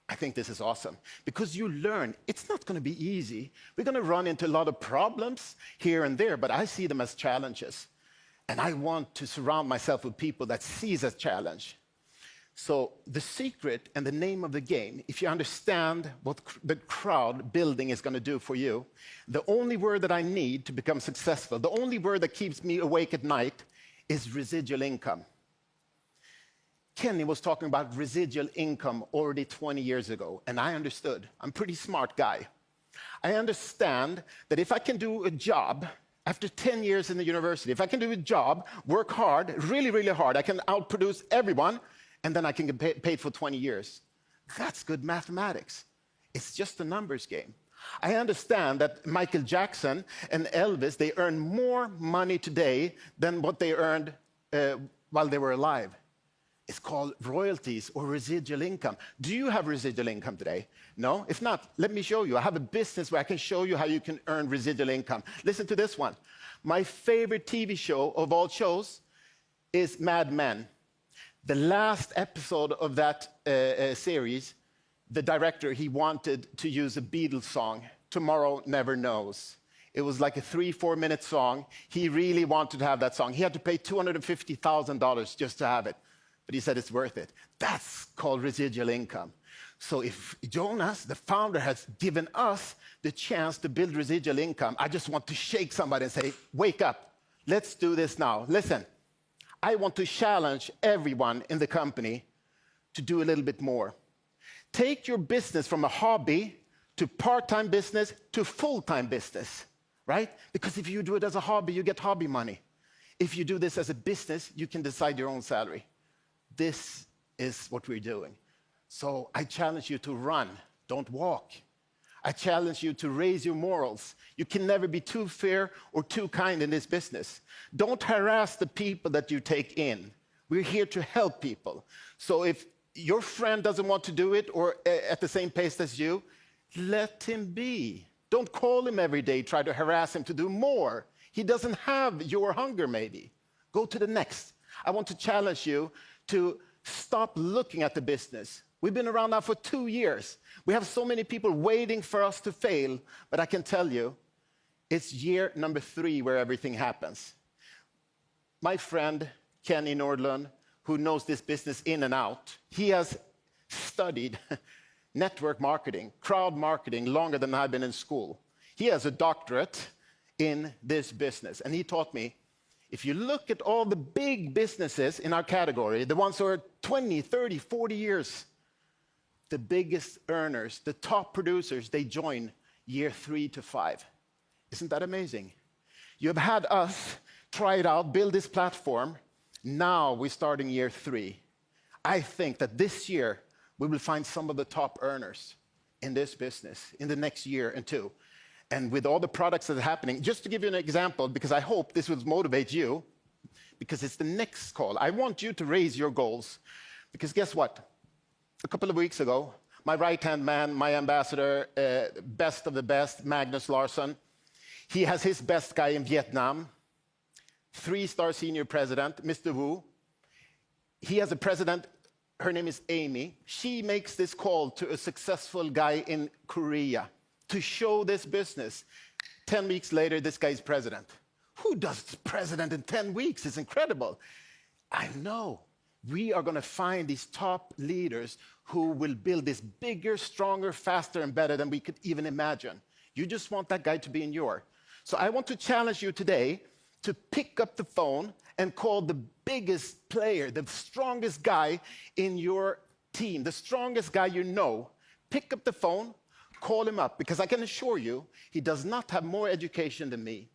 I think this is awesome, because you learn it's not going to be easy. We're going to run into a lot of problems here and there, but I see them as challenges. And I want to surround myself with people that see as a challenge. So the secret and the name of the game, if you understand what the crowd building is going to do for you, the only word that I need to become successful, the only word that keeps me awake at night is residual income. Kenny was talking about residual income already 20 years ago, and I understood. I'm a pretty smart guy. I understand that if I can do a job after 10 years in the university, if I can do a job, work hard, really, really hard, I can outproduce everyone, and then I can get paid for 20 years. That's good mathematics. It's just a numbers game. I understand that Michael Jackson and Elvis, they earn more money today than what they earned while they were alive. It's called royalties or residual income. Do you have residual income today? No? If not, let me show you. I have a business where I can show you how you can earn residual income. Listen to this one. My favorite TV show of all shows is Mad Men. The last episode of that series, the director, he wanted to use a Beatles song, Tomorrow Never Knows. It was like a 3-4 minute song. He really wanted to have that song. He had to pay $250,000 just to have it. But he said it's worth it. That's called residual income. So if Jonas, the founder, has given us the chance to build residual income, I just want to shake somebody and say, wake up. Let's do this now. Listen, I want to challenge everyone in the company to do a little bit more. Take your business from a hobby to part-time business to full-time business, right? Because if you do it as a hobby, you get hobby money. If you do this as a business, you can decide your own salary. This is what we're doing. So I challenge you to run, don't walk. I challenge you to raise your morals. You can never be too fair or too kind in this business. Don't harass the people that you take in. We're here to help people. So if your friend doesn't want to do it or at the same pace as you, let him be. Don't call him every day, try to harass him to do more. He doesn't have your hunger, maybe. Go to the next. I want to challenge you to stop looking at the business. We've been around now for 2 years. We have so many people waiting for us to fail, but I can tell you, It's year number 3 where everything happens. My friend, Kenny Nordlund, who knows this business in and out, he has studied network marketing, crowd marketing, longer than I've been in school. He has a doctorate in this business. And he taught me, if you look at all the big businesses in our category, the ones who are 20, 30, 40 years, the biggest earners, the top producers, they join year 3 to 5. Isn't that amazing? You have had us try it out, build this platform. Now we're starting year 3. I think that this year we will find some of the top earners in this business in the next year and 2. And with all the products that are happening, just to give you an example, because I hope this will motivate you, because it's the next call. I want you to raise your goals, because guess what? A couple of weeks ago, my right-hand man, my ambassador, best of the best, Magnus Larsson, he has his best guy in Vietnam, 3-star senior president, Mr. Wu. He has a president, her name is Amy. She makes this call to a successful guy in Korea to show this business. 10 weeks later, this guy is president. Who does president in 10 weeks? It's incredible. I know. We are going to find these top leaders who will build this bigger, stronger, faster, and better than we could even imagine. You just want that guy to be in your. So I want to challenge you today to pick up the phone and call the biggest player, the strongest guy in your team, the strongest guy you know. Pick up the phone, call him up, because I can assure you, he does not have more education than me.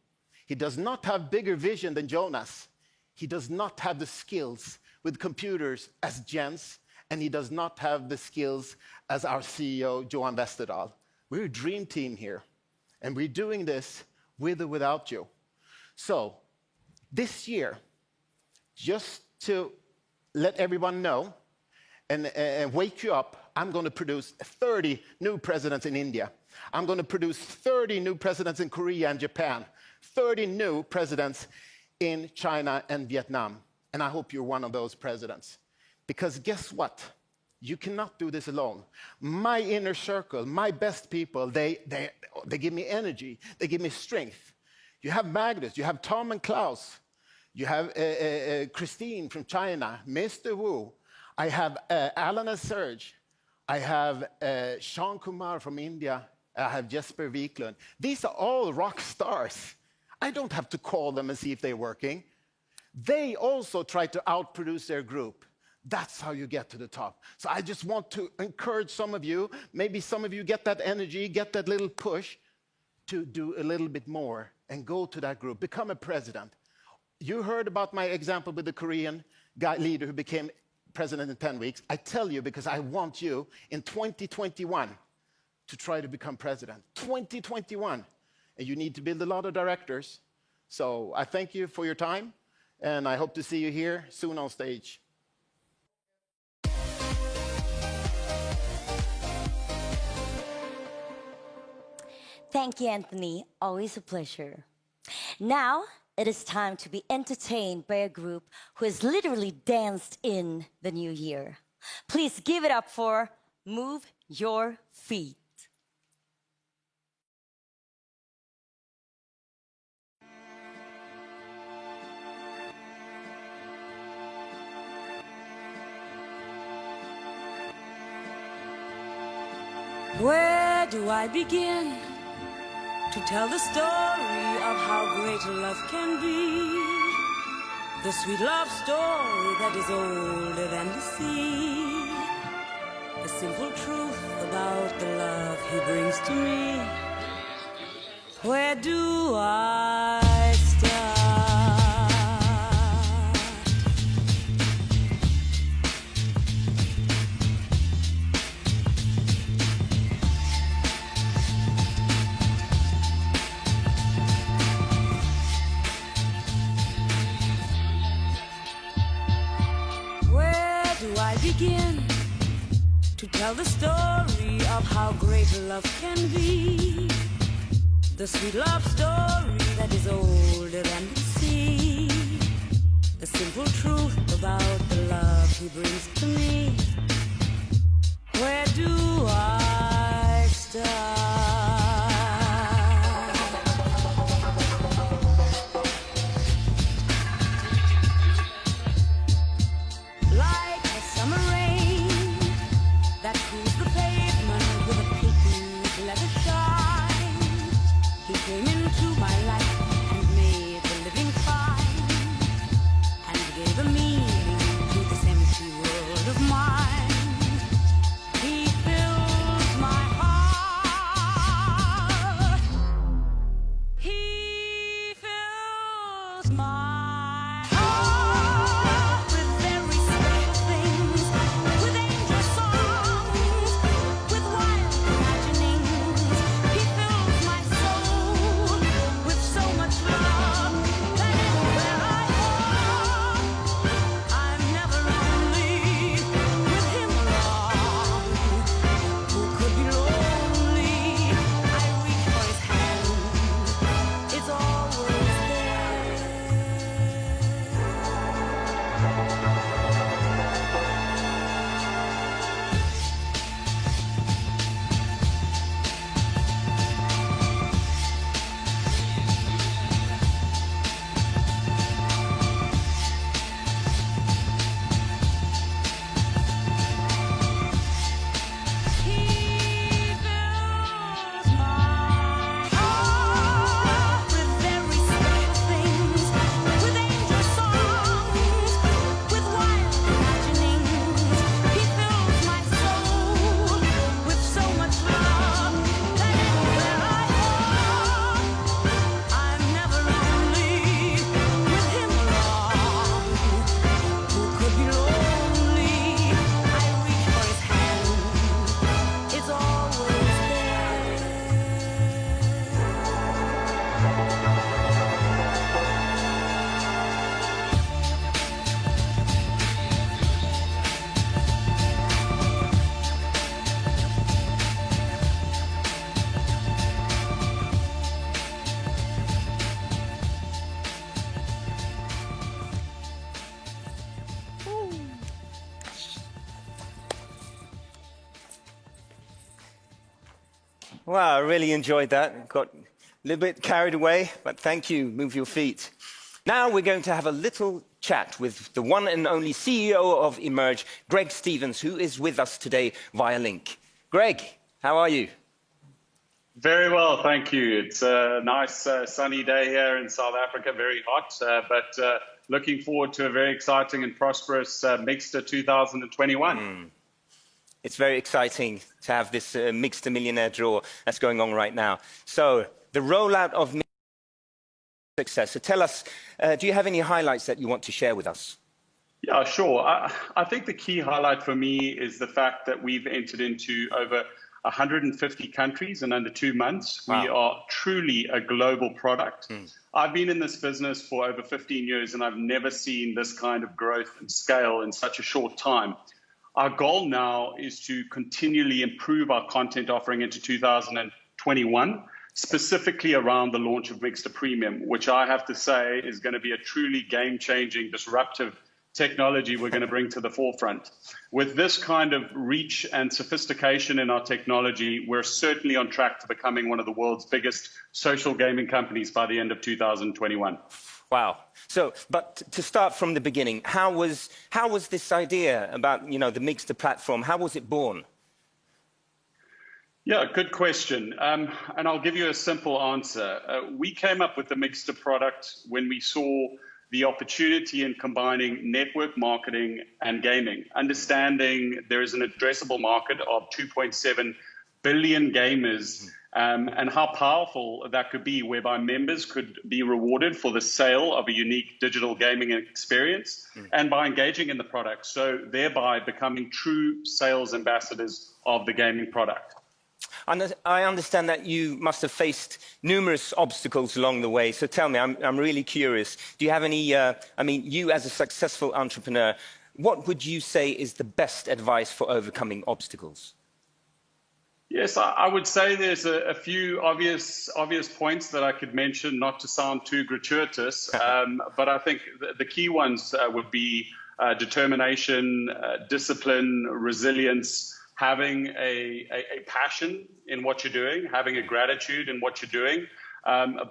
He does not have bigger vision than Jonas. He does not have the skills with computers as Jens, and he does not have the skills as our CEO, Johan Westerdahl. We're a dream team here, and we're doing this with or without you. So, this year, just to let everyone know and wake you up, I'm going to produce 30 new presidents in India. I'm going to produce 30 new presidents in Korea and Japan, 30 new presidents in China and Vietnam. And I hope you're one of those presidents. Because guess what? You cannot do this alone. My inner circle, my best people, they give me energy. They give me strength. You have Magnus, you have Tom and Klaus, you have Christine from China, Mr. Wu. I have Alan and Serge. I have Sean Kumar from India. I have Jesper Wiklund. These are all rock stars. I don't have to call them and see if they're working. They also try to outproduce their group. That's how you get to the top. So I just want to encourage some of you, maybe some of you get that energy, get that little push to do a little bit more and go to that group, become a president. You heard about my example with the Korean guy leader who became president in 10 weeks. I tell you because I want you in 2021 to try to become president. 2021. And you need to build a lot of directors. So I thank you for your time, and I hope to see you here soon on stage. Thank you, Anthony. Always a pleasure. Now, it is time to be entertained by a group who has literally danced in the new year. Please give it up for Move Your Feet. Where do I begin to tell the story of how great love can be? The sweet love story that is older than the sea. The simple truth about the love he brings to me. Where do I start? Begin to tell the story of how great love can be. The sweet love story that is older than the sea. The simple truth about the love he brings to me. Where do I start? Wow, I really enjoyed that. Got a little bit carried away, but thank you. Move your feet. Now we're going to have a little chat with the one and only CEO of Emerge, Greg Stevens, who is with us today via link. Greg, how are you? Very well, thank you. It's a nice sunny day here in South Africa, very hot, but looking forward to a very exciting and prosperous Mixter 2021. It's very exciting to have this Mixter Millionaire draw that's going on right now. So, the rollout of success. So tell us, do you have any highlights that you want to share with us? Yeah, sure. I think the key highlight for me is the fact that we've entered into over 150 countries in under 2 months. Wow. We are truly a global product. I've been in this business for over 15 years and I've never seen this kind of growth and scale in such a short time. Our goal now is to continually improve our content offering into 2021, specifically around the launch of Mixter Premium, which I have to say is going to be a truly game-changing, disruptive technology we're going to bring to the forefront. With this kind of reach and sophistication in our technology, we're certainly on track to becoming one of the world's biggest social gaming companies by the end of 2021. Wow. So, but to start from the beginning, how was this idea about, the Mixter platform, how was it born? Yeah, good question. And I'll give you a simple answer. We came up with the Mixter product when we saw the opportunity in combining network marketing and gaming, understanding there is an addressable market of 2.7 billion gamers, and how powerful that could be, whereby members could be rewarded for the sale of a unique digital gaming experience and by engaging in the product, so thereby becoming true sales ambassadors of the gaming product. I understand that you must have faced numerous obstacles along the way. So tell me, I'm really curious. Do you have any, you as a successful entrepreneur, what would you say is the best advice for overcoming obstacles? Yes, I would say there's a few obvious points that I could mention, not to sound too gratuitous, but I think the key ones would be determination, discipline, resilience, having a passion in what you're doing, having a gratitude in what you're doing,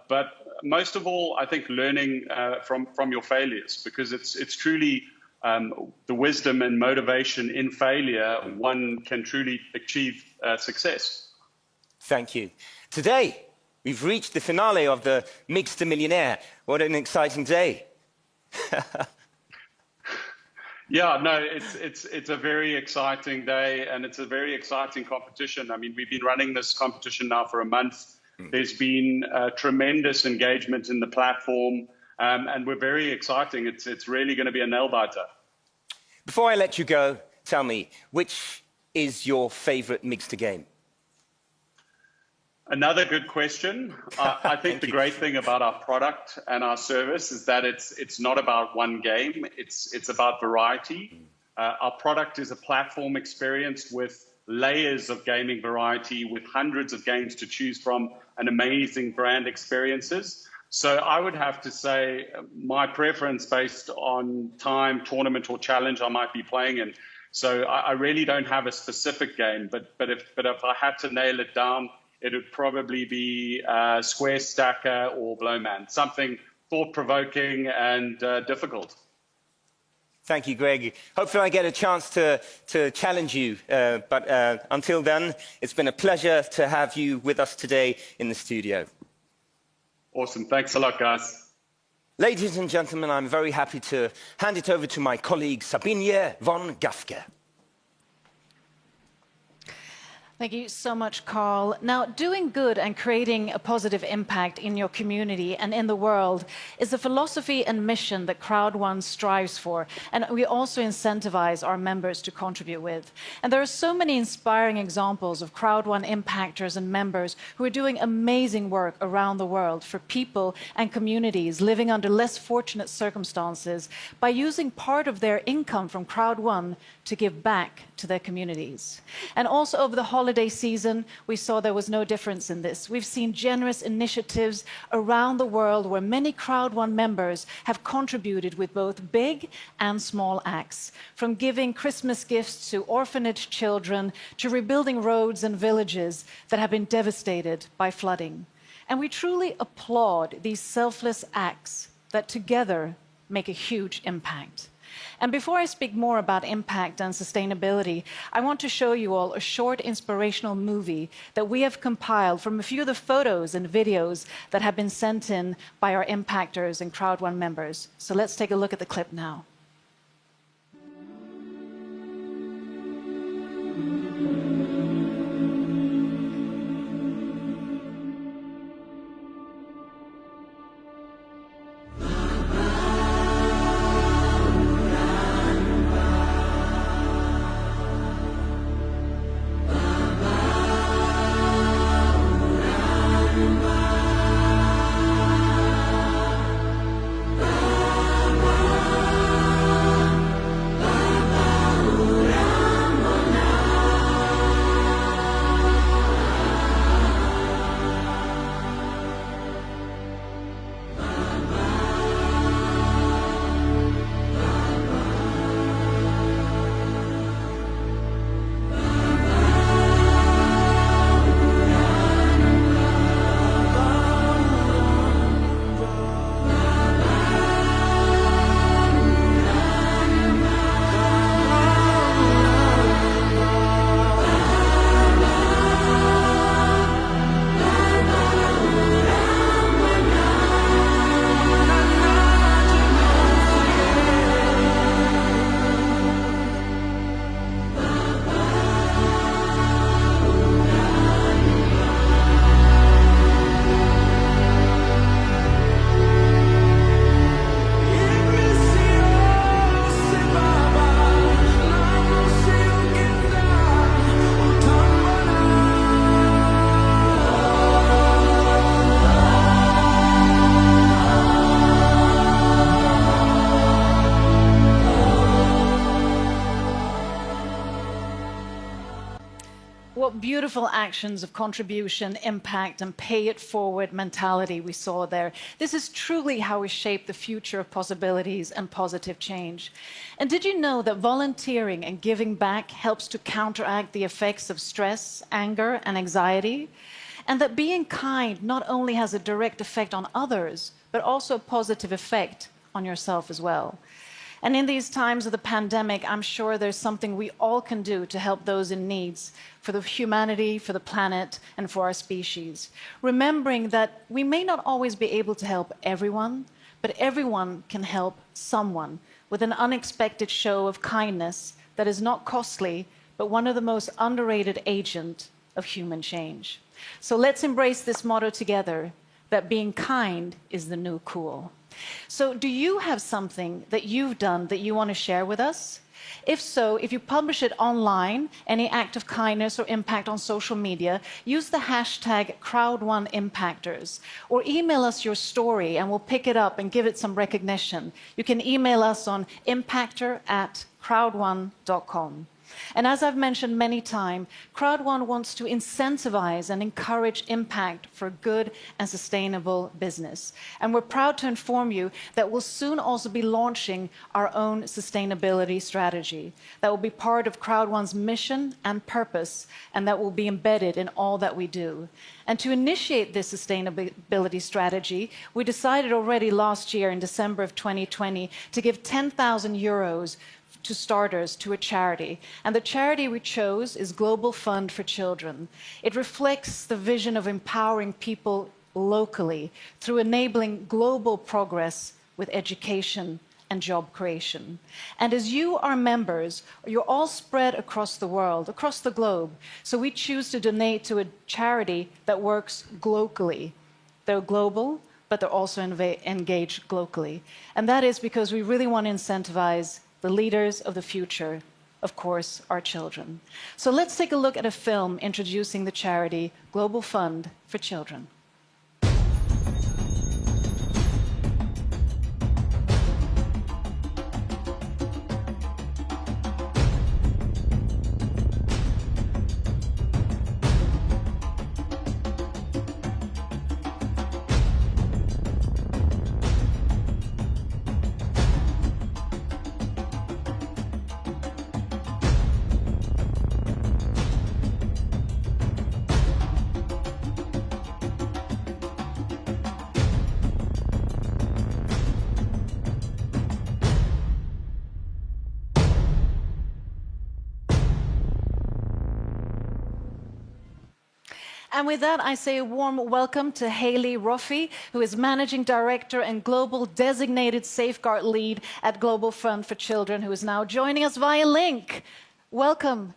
but most of all, I think learning from your failures, because it's truly the wisdom and motivation in failure one can truly achieve success. Thank you. Today, we've reached the finale of the Mixter Millionaire. What an exciting day. Yeah, no, it's a very exciting day and it's a very exciting competition. I mean, we've been running this competition now for a month. There's been tremendous engagement in the platform and we're very exciting. It's really going to be a nail-biter. Before I let you go, tell me, which is your favorite Mixter game? Another good question. I think the great thing about our product and our service is that it's not about one game. It's about variety. Our product is a platform experience with layers of gaming variety, with hundreds of games to choose from and amazing brand experiences. So I would have to say my preference based on time, tournament or challenge I might be playing in. So I really don't have a specific game, but if I had to nail it down, it would probably be Square Stacker or Blowman, something thought-provoking and difficult. Thank you, Greg. Hopefully I get a chance to challenge you, but until then, it's been a pleasure to have you with us today in the studio. Awesome. Thanks a lot, guys. Ladies and gentlemen, I'm very happy to hand it over to my colleague Sabine von Gafke. Thank you so much, Carl. Now, doing good and creating a positive impact in your community and in the world is a philosophy and mission that Crowd1 strives for, and we also incentivize our members to contribute with. And there are so many inspiring examples of Crowd1 impactors and members who are doing amazing work around the world for people and communities living under less fortunate circumstances by using part of their income from Crowd1 to give back to their communities. And also over the holidays, holiday season, we saw there was no difference in this. We've seen generous initiatives around the world where many Crowd1 members have contributed with both big and small acts, from giving Christmas gifts to orphanage children to rebuilding roads and villages that have been devastated by flooding. And we truly applaud these selfless acts that together make a huge impact. And before I speak more about impact and sustainability, I want to show you all a short inspirational movie that we have compiled from a few of the photos and videos that have been sent in by our impactors and Crowd1 members. So let's take a look at the clip now. What beautiful actions of contribution, impact, and pay-it-forward mentality we saw there. This is truly how we shape the future of possibilities and positive change. And did you know that volunteering and giving back helps to counteract the effects of stress, anger, and anxiety? And that being kind not only has a direct effect on others, but also a positive effect on yourself as well. And in these times of the pandemic, I'm sure there's something we all can do to help those in need, for the humanity, for the planet, and for our species. Remembering that we may not always be able to help everyone, but everyone can help someone with an unexpected show of kindness that is not costly, but one of the most underrated agents of human change. So let's embrace this motto together, that being kind is the new cool. So do you have something that you've done that you want to share with us? If so, if you publish it online, any act of kindness or impact on social media, use the hashtag Crowd1Impactors, or email us your story and we'll pick it up and give it some recognition. You can email us on impactor@crowd1.com. And as I've mentioned many times, Crowd1 wants to incentivize and encourage impact for good and sustainable business. And we're proud to inform you that we'll soon also be launching our own sustainability strategy that will be part of Crowd1's mission and purpose, and that will be embedded in all that we do. And to initiate this sustainability strategy, we decided already last year in December of 2020 to give 10,000 euros to starters to a charity. And the charity we chose is Global Fund for Children. It reflects the vision of empowering people locally through enabling global progress with education and job creation. And as you are members, you're all spread across the world, across the globe. So we choose to donate to a charity that works globally. They're global, but they're also engaged locally. And that is because we really want to incentivize the leaders of the future, of course, our children. So let's take a look at a film introducing the charity Global Fund for Children. And with that, I say a warm welcome to Hayley Roffey, who is Managing Director and Global Designated Safeguard Lead at Global Fund for Children, who is now joining us via link. Welcome.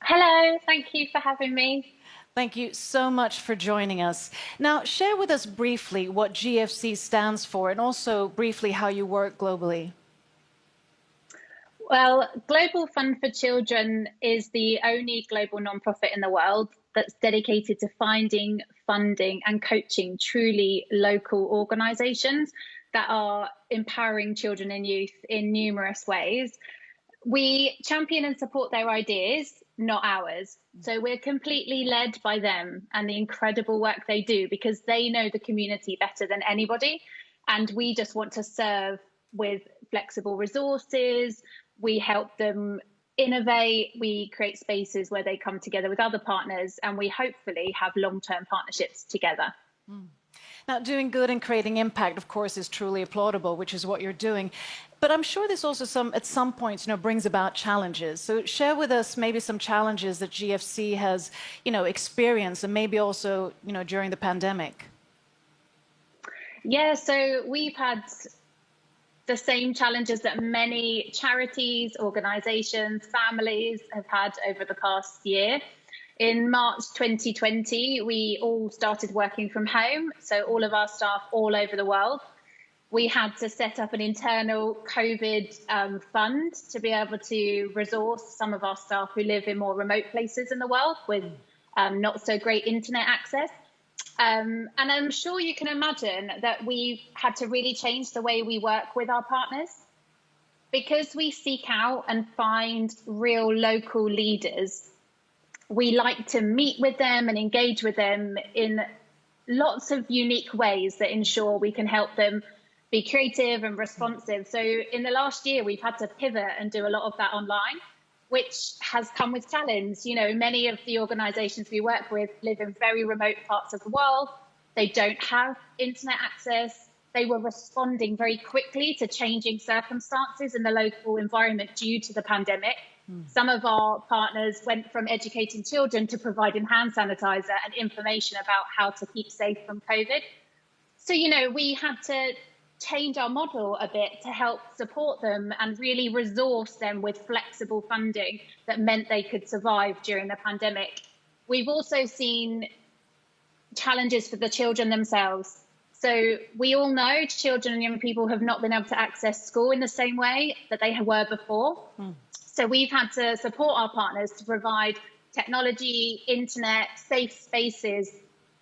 Hello, thank you for having me. Thank you so much for joining us. Now, share with us briefly what GFC stands for and also briefly how you work globally. Well, Global Fund for Children is the only global nonprofit in the world that's dedicated to finding, funding and coaching truly local organisations that are empowering children and youth in numerous ways. We champion and support their ideas, not ours. So we're completely led by them and the incredible work they do because they know the community better than anybody. And we just want to serve with flexible resources. We help them innovate. We create spaces where they come together with other partners and we hopefully have long-term partnerships together. Now, doing good and creating impact, of course, is truly applaudable, which is what you're doing. But I'm sure this also at some points, brings about challenges. So share with us maybe some challenges that GFC has, experienced and maybe also, during the pandemic. Yeah, so we've had the same challenges that many charities, organisations, families have had over the past year. In March 2020, we all started working from home, so all of our staff all over the world. We had to set up an internal COVID fund to be able to resource some of our staff who live in more remote places in the world with not so great internet access. And I'm sure you can imagine that we've had to really change the way we work with our partners because we seek out and find real local leaders. We like to meet with them and engage with them in lots of unique ways that ensure we can help them be creative and responsive. So in the last year, we've had to pivot and do a lot of that online, which has come with challenge. Many of the organisations we work with live in very remote parts of the world. They don't have internet access. They were responding very quickly to changing circumstances in the local environment due to the pandemic. Some of our partners went from educating children to providing hand sanitizer and information about how to keep safe from COVID. So, we had to change our model a bit to help support them and really resource them with flexible funding that meant they could survive during the pandemic. We've also seen challenges for the children themselves. So we all know children and young people have not been able to access school in the same way that they were before. So we've had to support our partners to provide technology, internet, safe spaces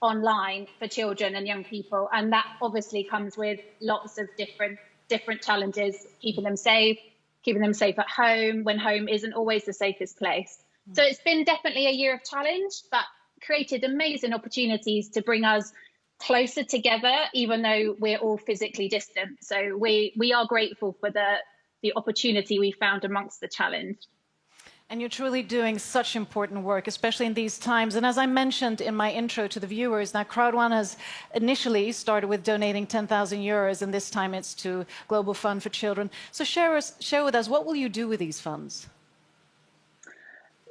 online for children and young people. And that obviously comes with lots of different challenges, keeping them safe at home when home isn't always the safest place. So it's been definitely a year of challenge, but created amazing opportunities to bring us closer together, even though we're all physically distant. So we are grateful for the opportunity we found amongst the challenge. And you're truly doing such important work, especially in these times. And as I mentioned in my intro to the viewers, now Crowd1 has initially started with donating 10,000 euros, and this time it's to Global Fund for Children. So share with us, what will you do with these funds?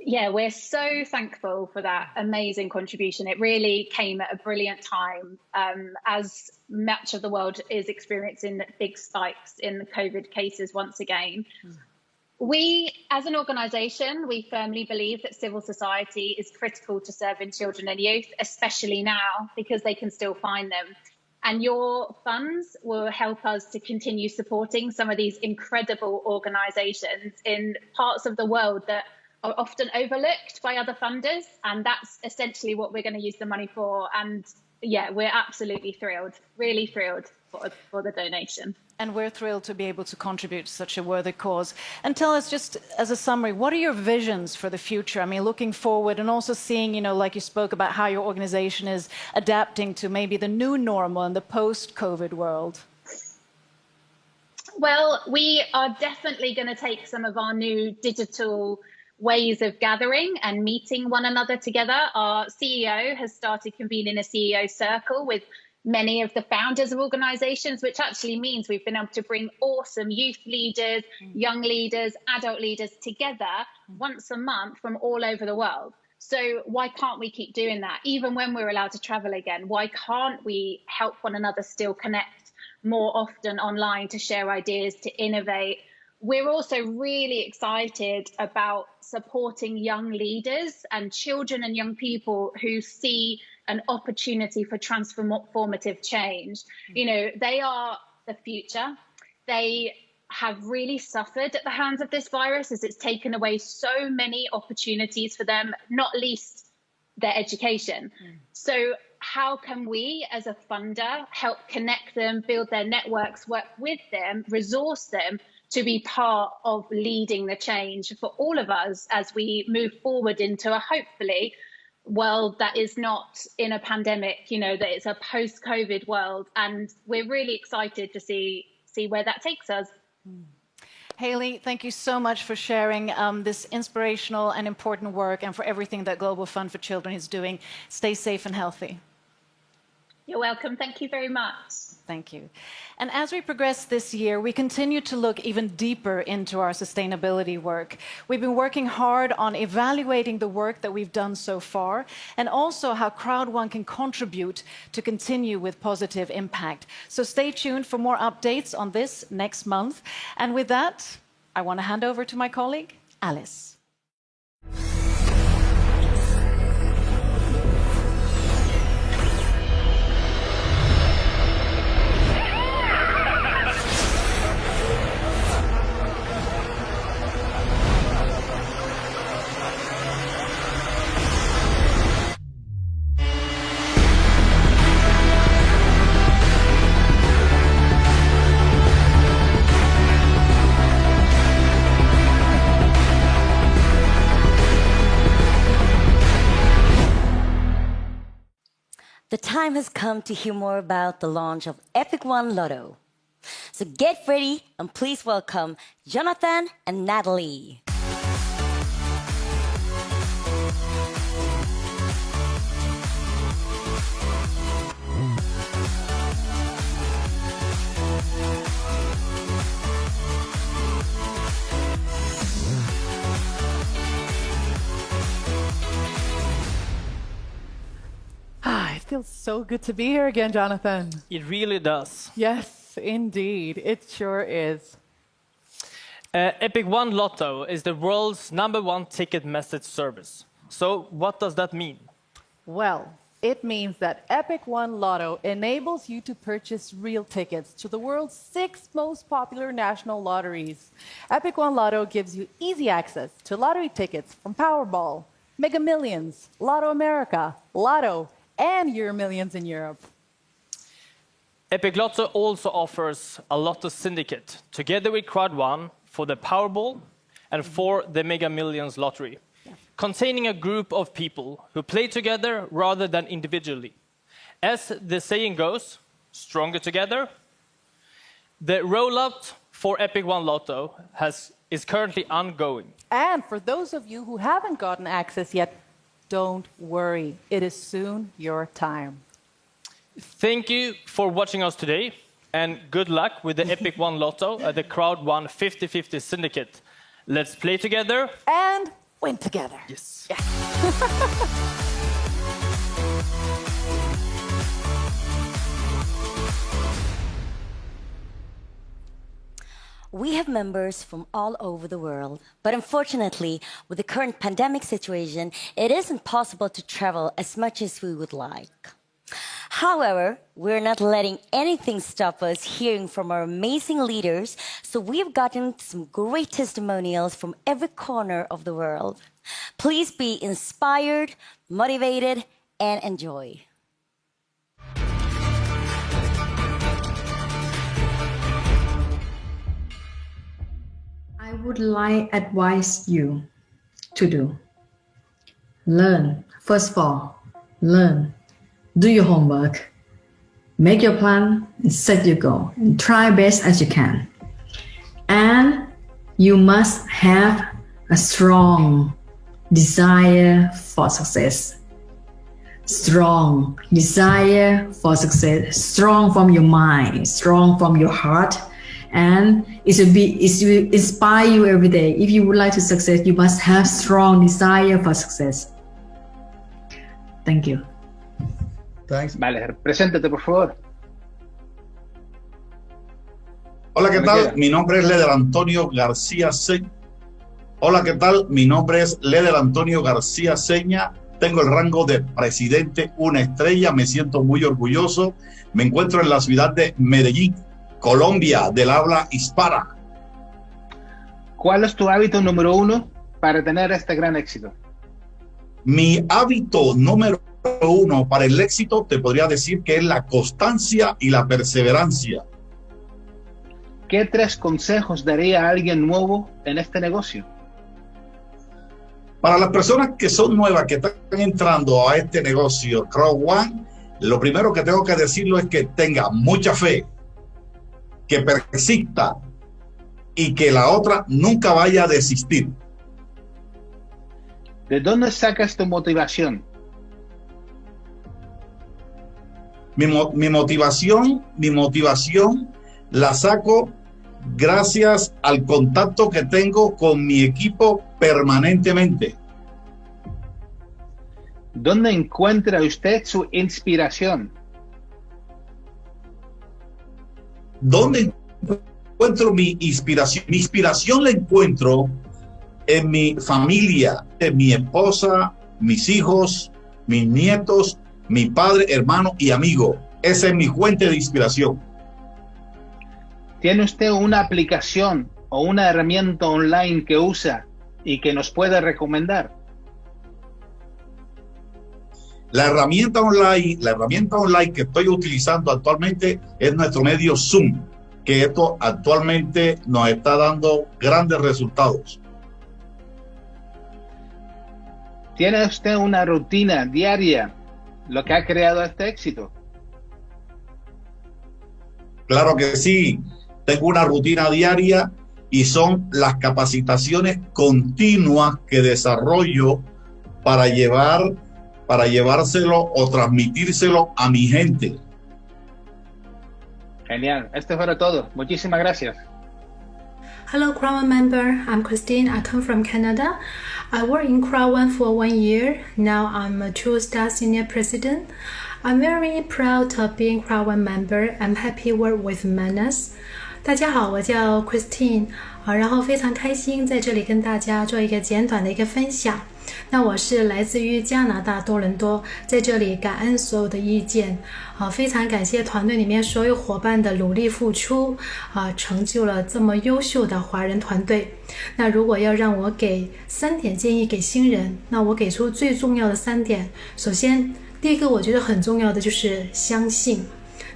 Yeah, we're so thankful for that amazing contribution. It really came at a brilliant time as much of the world is experiencing big spikes in the COVID cases once again. We, as an organisation, we firmly believe that civil society is critical to serving children and youth, especially now, because they can still find them. And your funds will help us to continue supporting some of these incredible organisations in parts of the world that are often overlooked by other funders. And that's essentially what we're going to use the money for. And yeah, we're absolutely thrilled, really thrilled for the donation. And we're thrilled to be able to contribute to such a worthy cause. And tell us, just as a summary, what are your visions for the future? I mean, looking forward and also seeing, like you spoke about how your organization is adapting to maybe the new normal in the post-COVID world. Well, we are definitely going to take some of our new digital ways of gathering and meeting one another together. Our CEO has started convening a CEO circle with many of the founders of organizations, which actually means we've been able to bring awesome youth leaders, young leaders, adult leaders together once a month from all over the world. So why can't we keep doing that? Even when we're allowed to travel again, why can't we help one another still connect more often online to share ideas, to innovate? We're also really excited about supporting young leaders and children and young people who see an opportunity for transformative change. You know, they are the future. They have really suffered at the hands of this virus, as it's taken away so many opportunities for them, not least their education. So how can we as a funder help connect them, build their networks, work with them, resource them to be part of leading the change for all of us as we move forward into a hopefully world that is not in a pandemic, you know, that it's a post-COVID world. And we're really excited to see where that takes us. Hayley, thank you so much for sharing this inspirational and important work, and for everything that Global Fund for Children is doing. Stay safe and healthy. You're welcome. Thank you very much. Thank you. And as we progress this year, we continue to look even deeper into our sustainability work. We've been working hard on evaluating the work that we've done so far, and also how Crowd1 can contribute to continue with positive impact. So stay tuned for more updates on this next month. And with that, I want to hand over to my colleague, Alice. The time has come to hear more about the launch of Epic One Lotto. So get ready and please welcome Jonathan and Natalie. It feels so good to be here again, Jonathan. It really does. Yes, indeed. It sure is. Epic One Lotto is the world's #1 ticket message service. So what does that mean? Well, it means that Epic One Lotto enables you to purchase real tickets to the world's 6 most popular national lotteries. Epic One Lotto gives you easy access to lottery tickets from Powerball, Mega Millions, Lotto America, Lotto, and Euro Millions in Europe. Epic Lotto also offers a Lotto Syndicate, together with Crowd1, for the Powerball and for the Mega Millions lottery, containing a group of people who play together rather than individually. As the saying goes, stronger together. The rollout for Epic One Lotto is currently ongoing. And for those of you who haven't gotten access yet, don't worry, it is soon your time. Thank you for watching us today, and good luck with the Epic One Lotto at the Crowd1 50/50 Syndicate. Let's play together. And win together. Yes. Yeah. We have members from all over the world, but unfortunately, with the current pandemic situation, it isn't possible to travel as much as we would like. However, we're not letting anything stop us hearing from our amazing leaders, so we've gotten some great testimonials from every corner of the world. Please be inspired, motivated, and enjoy. I would like to advise you to do. Learn. First of all, learn. Do your homework. Make your plan and set your goal. And try best as you can. And you must have a strong desire for success. Strong desire for success. Strong from your mind. Strong from your heart. And it will inspire you every day. If you would like to succeed, you must have strong desire for success. Thank you. Thanks. Vale, preséntate, por favor. Hola, ¿qué tal? Mi nombre es Leder Antonio García Seña. Hola, ¿qué tal? Mi nombre es Leder Antonio García Seña. Tengo el rango de presidente, una estrella. Me siento muy orgulloso. Me encuentro en la ciudad de Medellín, Colombia, del habla hispana. ¿Cuál es tu hábito número 1 para tener este gran éxito? Mi hábito número 1 para el éxito te podría decir que es la constancia y la perseverancia. ¿Qué 3 consejos daría a alguien nuevo en este negocio? Para las personas que son nuevas, que están entrando a este negocio Crowd1, lo primero que tengo que decirlo es que tenga mucha fe, que persista y que la otra nunca vaya a desistir. ¿De dónde sacas tu motivación? Mi motivación la saco gracias al contacto que tengo con mi equipo permanentemente. ¿Dónde encuentra usted su inspiración? ¿Dónde encuentro mi inspiración? Mi inspiración la encuentro en mi familia, en mi esposa, mis hijos, mis nietos, mi padre, hermano y amigo. Esa es mi fuente de inspiración. ¿Tiene usted una aplicación o una herramienta online que usa y que nos pueda recomendar? La herramienta online que estoy utilizando actualmente es nuestro medio Zoom, que esto actualmente nos está dando grandes resultados. ¿Tiene usted una rutina diaria, lo que ha creado este éxito? Claro que sí, tengo una rutina diaria y son las capacitaciones continuas que desarrollo para llevárselo o transmitírselo a mi gente. Genial, esto fue todo. Muchísimas gracias. Hello, Crowd1 member. I'm Christine. I come from Canada. I work in Crowd1 for 1 year. Now I'm a 2-star senior president. I'm very proud of being Crowd1 member. I'm happy work with Manas. 大家好，我叫 Christine，然后非常开心在这里跟大家做一个简短的一个分享。那我是来自于加拿大多伦多，在这里感恩所有的意见，非常感谢团队里面所有伙伴的努力付出，成就了这么优秀的华人团队。那如果要让我给3点建议给新人，那我给出最重要的3点。首先，第一个我觉得很重要的就是相信，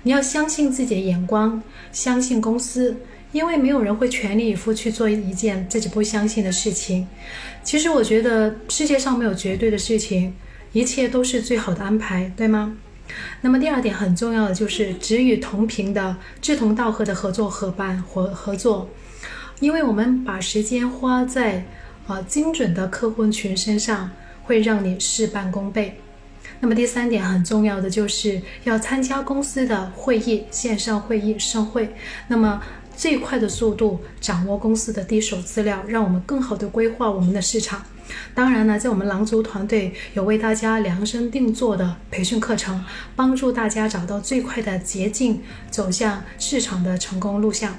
你要相信自己的眼光，相信公司。因为没有人会全力以赴去做一件自己不相信的事情。其实我觉得世界上没有绝对的事情，一切都是最好的安排，对吗？那么第2点很重要的就是只与同频的志同道合的合作伙伴合作，因为我们把时间花在精准的客户群身上，会让你事半功倍。那么第3点很重要的就是要参加公司的会议，线上会议、盛会，那么最快的速度掌握公司的第一手资料，让我们更好的规划我们的市场。当然呢，在我们狼族团队有为大家量身定做的培训课程，帮助大家找到最快的捷径，走向市场的成功路向。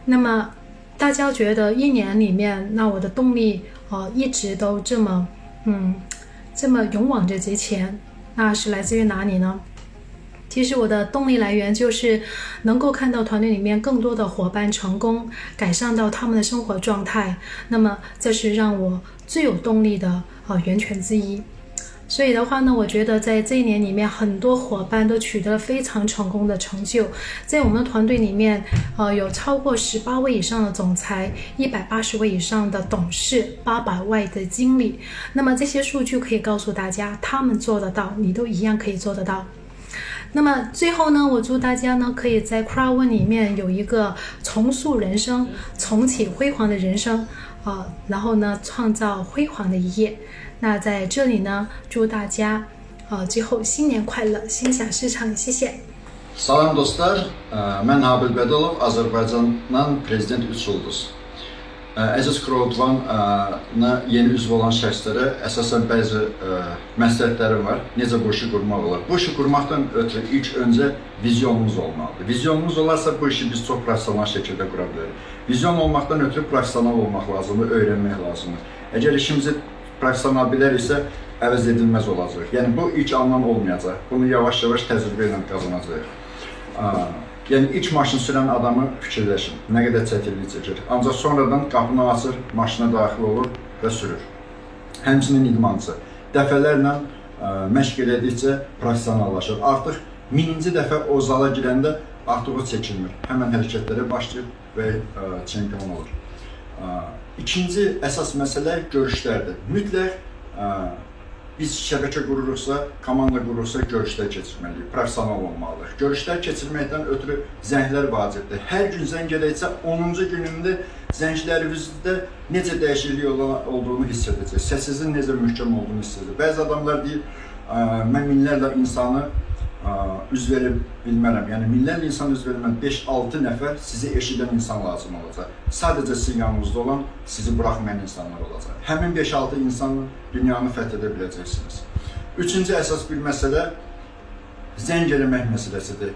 那么大家觉得1年里面，那我的动力一直都这么勇往直前，那是来自于哪里呢？其实我的动力来源就是能够看到团队里面更多的伙伴成功，改善到他们的生活状态，那么这是让我最有动力的源泉之一。所以的话呢，我觉得在这1年里面，很多伙伴都取得了非常成功的成就。在我们的团队里面，有超过18位以上的总裁，180位以上的董事，800位的经理。那么这些数据可以告诉大家，他们做得到，你都一样可以做得到。那么最后呢，我祝大家呢可以在 Crowd1 里面有一个重塑人生、重启辉煌的人生，然后呢创造辉煌的一页。那在这里呢，祝大家最后新年快乐，心想事成，谢谢。Salam dostlar, mən Habil Bədəlov, Azərbaycandan Prezident 3 ulduz. Əziz Crowd1-a yeni üzv olan şəxslərə əsasən bəzi məsləhətlərim var. Necə bu işi qurmaq olar? Bu işi qurmaqdan ötürü ilk öncə vizyonumuz olmalıdır. Vizyonumuz olarsa bu işi biz çox professional şəkildə qura bilərik. Vizyon olmaqdan ötürü professional olmaq lazımdır, öyrənmək lazımdır. Əgər işimizi professional biləriksə, əvəz edilməz olacaq. Yəni bu ilk alınan olmayacaq. Bunu yavaş-yavaş təcrübə ilə qazanacaq. Yəni ilk maşın sürən adamı fikirləşin, nə qədər çətinlik çəkir. Ancaq sonradan qapını açır, maşına daxil olur və sürür. Həmçinin idmançı. Dəfələrlə məşq elədikcə professionallaşır. Artıq mininci dəfə o zala girəndə artıq o çəkilmir. Həmən hərəkətlərə başlayır və çempion olur. İkinci əsas məsələ görüşlərdir. Mütləq biz şəbəkə qururuqsa, komanda qururuqsa görüşlər keçirməliyik, professional olmalıyıq. Görüşlər keçirməkdən ötürü zənglər vacibdir. Hər gün zəng gələksə, 10-cu günündə zənglərimizdə necə dəyişiklik olduğunu hiss edəcək, səsinizin necə möhkəm olduğunu hiss edəcək. Bəzi adamlar deyir, mən minlərlə insanı üz verib bilmərəm. Yəni minlərlə insan üz verməm, 5-6 nəfər sizi eşidən insan lazım olacaq. Sadəcə sizin yanınızda olan, sizi buraxmayan insanlar olacaq. Həmin 5-6 insanla dünyanı fəth edə biləcəksiniz. Üçüncü əsas bir məsələ zəng eləmək məsələsidir.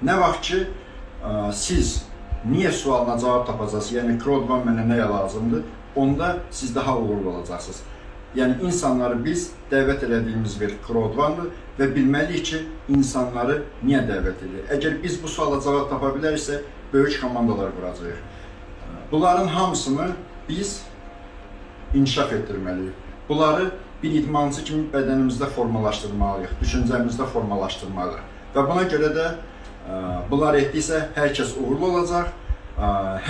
Nə vaxt ki, siz niyə sualına cavab tapacaqsınız, yəni Crowd1 mənə nəyə lazımdır, onda siz daha uğurlu olacaqsınız. Yəni insanları biz dəvət elədiyimiz bir Crowd1-dır və bilməliyik ki, insanları niyə dəvət edirik. Əgər biz bu suala cavab tapa biləriksə, böyük komandalar quracağıq. Bunların hamısını biz inkişaf etdirməliyik. Bunları bir idmançı kimi bədənimizdə formalaşdırmalıyıq, düşüncəmizdə formalaşdırmalıyıq. Və buna görə də bunlar etdiksə, hər kəs uğurlu olacaq.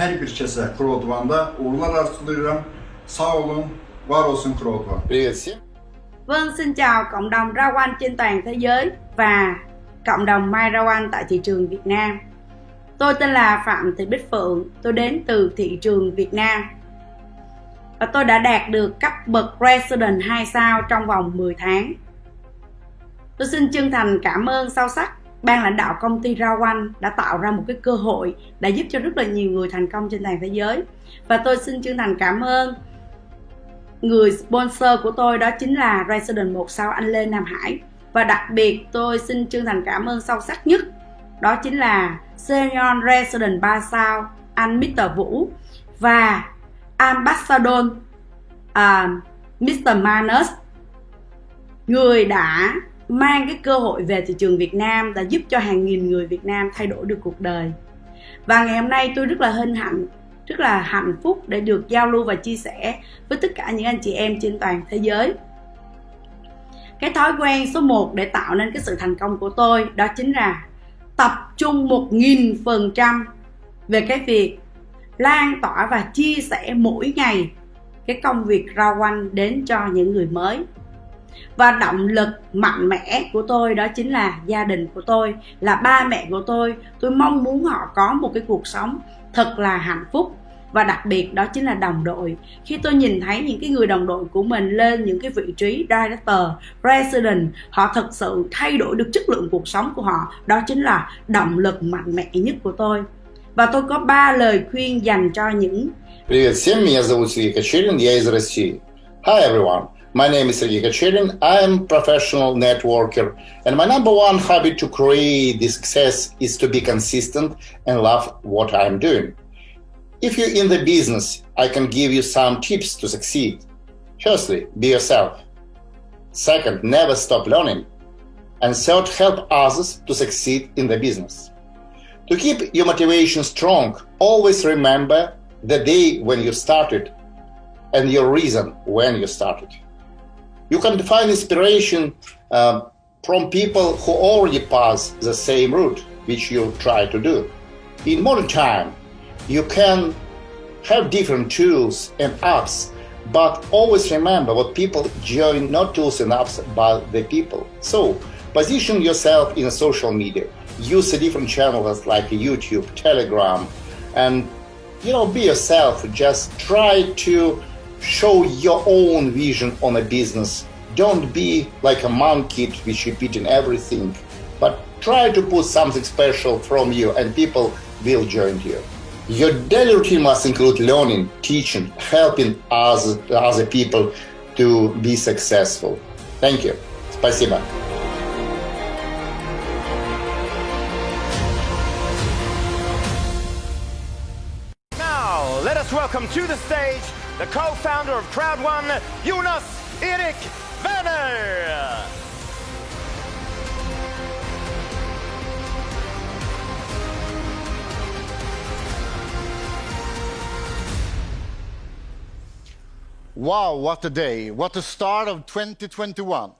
Hər bir kəsə Crowd1-da uğurlar arzulayıram. Sağ olun. Var olsun Crowd1. Vâng, xin chào cộng đồng rau ăn trên toàn thế giới và cộng đồng mai rau ăn tại thị trường Việt Nam. Tôi tên là Phạm Thị Bích Phượng, tôi đến từ thị trường Việt Nam. Và tôi đã đạt được cấp bậc Resident 2 sao trong vòng 10 tháng. Tôi xin chân thành cảm ơn sâu sắc ban lãnh đạo công ty Rau Anh đã tạo ra một cái cơ hội đã giúp cho rất là nhiều người thành công trên toàn thế giới. Và tôi xin chân thành cảm ơn người sponsor của tôi, đó chính là Resident 1 sao anh Lê Nam Hải. Và đặc biệt tôi xin chân thành cảm ơn sâu sắc nhất, đó chính là Senior Resident 3 sao anh Mr. Vũ và Ambassador Mr. Manus, người đã mang cái cơ hội về thị trường Việt Nam, đã giúp cho hàng nghìn người Việt Nam thay đổi được cuộc đời. Và ngày hôm nay tôi rất là hân hạnh, rất là hạnh phúc để được giao lưu và chia sẻ với tất cả những anh chị em trên toàn thế giới. Cái thói quen số 1 để tạo nên cái sự thành công của tôi, đó chính là tập trung 1000% về cái việc lan tỏa và chia sẻ mỗi ngày cái công việc rau quanh đến cho những người mới. Và động lực mạnh mẽ của tôi đó chính là gia đình của tôi, là ba mẹ của tôi. Tôi mong muốn họ có một cái cuộc sống thật là hạnh phúc. Và đặc biệt đó chính là đồng đội. Khi tôi nhìn thấy những cái người đồng đội của mình lên những cái vị trí Director, President, họ thật sự thay đổi được chất lượng cuộc sống của họ. Đó chính là động lực mạnh mẽ nhất của tôi. Và tôi có 3 lời khuyên dành cho những... Привет всем, меня зовут Сергей Кочерин, я из России. Hi everyone, my name is Sergey Kocherin, I am a professional networker, and my number one habit to create this success is to be consistent and love what I am doing. If you're in the business, I can give you some tips to succeed. Firstly, be yourself. Second, never stop learning. And third, help others to succeed in the business. To keep your motivation strong, always remember the day when you started and your reason when you started. You can find inspiration from people who already passed the same route which you try to do. In modern time, you can have different tools and apps, but always remember what people join, not tools and apps, but the people. So, position yourself in social media. Use the different channels like YouTube, Telegram, and be yourself. Just try to show your own vision on a business. Don't be like a monkey which repeating everything, but try to put something special from you and people will join you. Your daily routine must include learning, teaching, helping other people to be successful. Thank you. Спасибо. Now, let us welcome to the stage the co-founder of Crowd1, Jonas Erik Werner. Wow, what a day. What a start of 2021.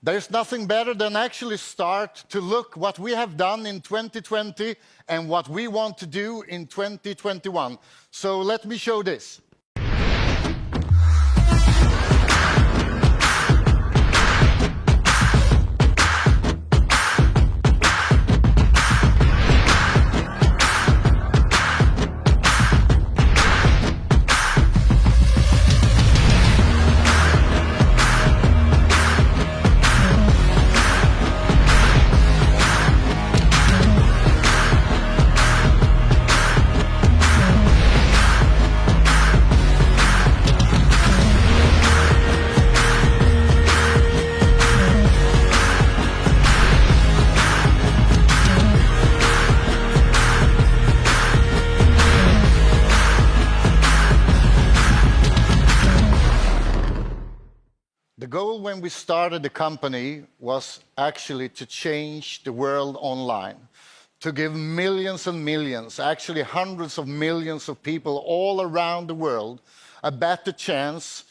There's nothing better than actually start to look what we have done in 2020 and what we want to do in 2021. So let me show this. The goal when we started the company was actually to change the world online, to give millions and millions, actually hundreds of millions of people all around the world a better chance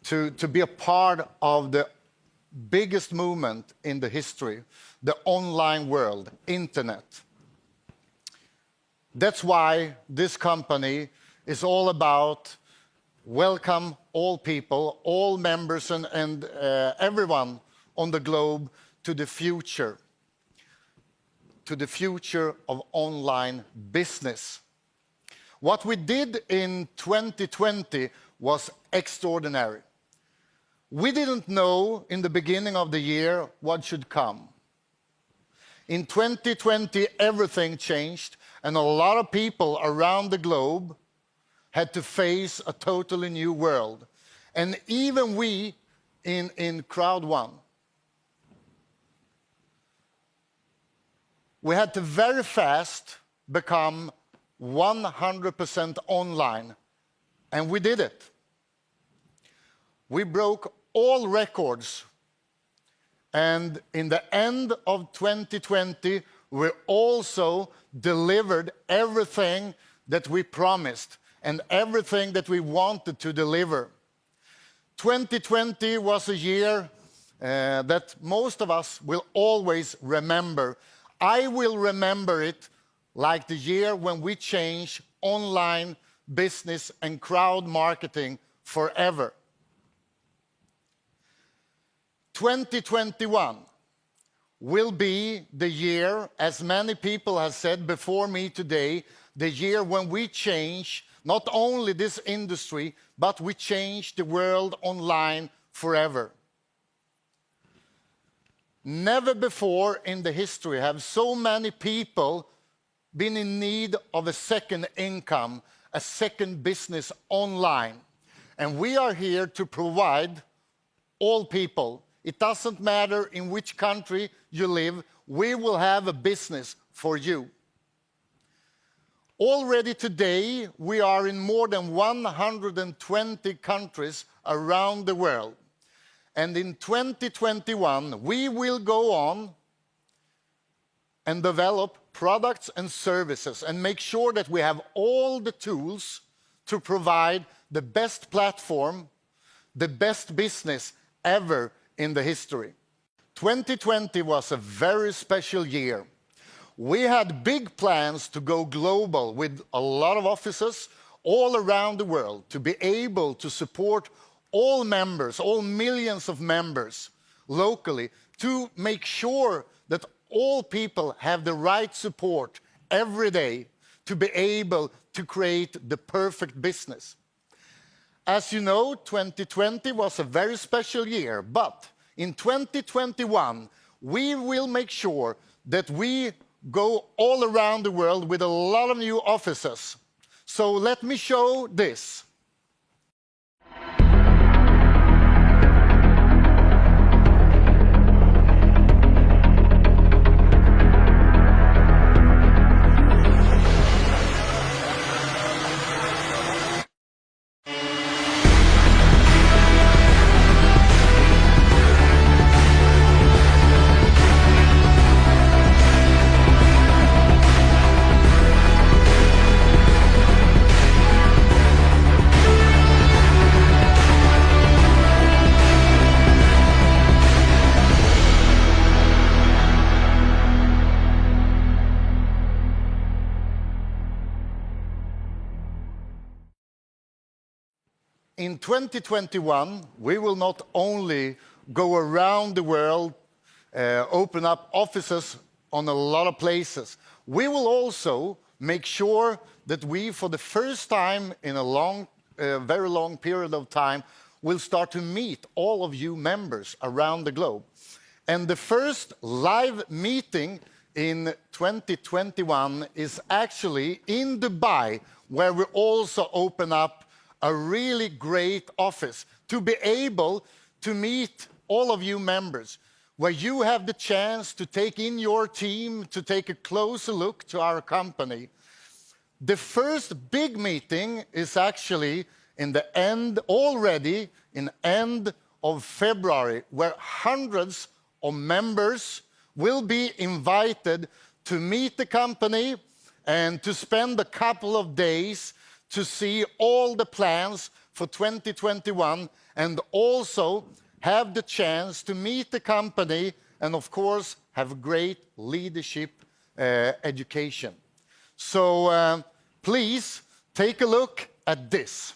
to be a part of the biggest movement in the history, the online world, internet. That's why this company is all about welcome all people, all members and everyone on the globe to the future of online business. What we did in 2020 was extraordinary. We didn't know in the beginning of the year what should come. In 2020, everything changed, and a lot of people around the globe had to face a totally new world. And even we in Crowd1, we had to very fast become 100% online. And we did it. We broke all records. And in the end of 2020, we also delivered everything that we promised and everything that we wanted to deliver. 2020 was a year that most of us will always remember. I will remember it like the year when we changed online business and crowd marketing forever. 2021 will be the year, as many people have said before me today, the year when we change not only this industry, but we change the world online forever. Never before in the history have so many people been in need of a second income, a second business online. And we are here to provide all people. It doesn't matter in which country you live, we will have a business for you. Already today, we are in more than 120 countries around the world. And in 2021, we will go on and develop products and services and make sure that we have all the tools to provide the best platform, the best business ever in the history. 2020 was a very special year. We had big plans to go global with a lot of offices all around the world to be able to support all members, all millions of members locally, to make sure that all people have the right support every day to be able to create the perfect business. As you know, 2020 was a very special year, but in 2021, we will make sure that we go all around the world with a lot of new offices. So let me show this. In 2021, we will not only go around the world, open up offices on a lot of places, we will also make sure that we, for the first time in a very long period of time, will start to meet all of you members around the globe. And the first live meeting in 2021 is actually in Dubai, where we also open up a really great office to be able to meet all of you members, where you have the chance to take in your team, to take a closer look to our company. The first big meeting is actually already in end of February, where hundreds of members will be invited to meet the company and to spend a couple of days to see all the plans for 2021 and also have the chance to meet the company and, of course, have great leadership education. So please take a look at this.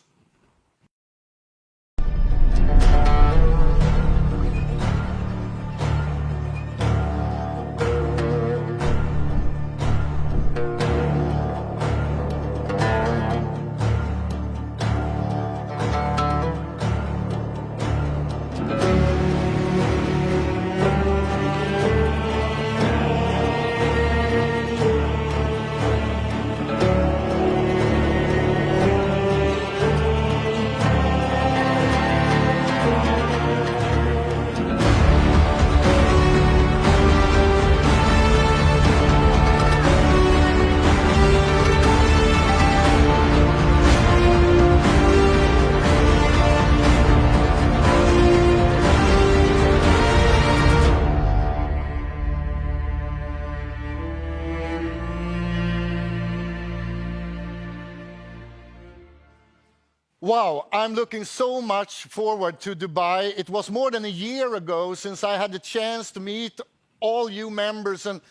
Wow, I'm looking so much forward to Dubai. It was more than a year ago since I had the chance to meet all you members and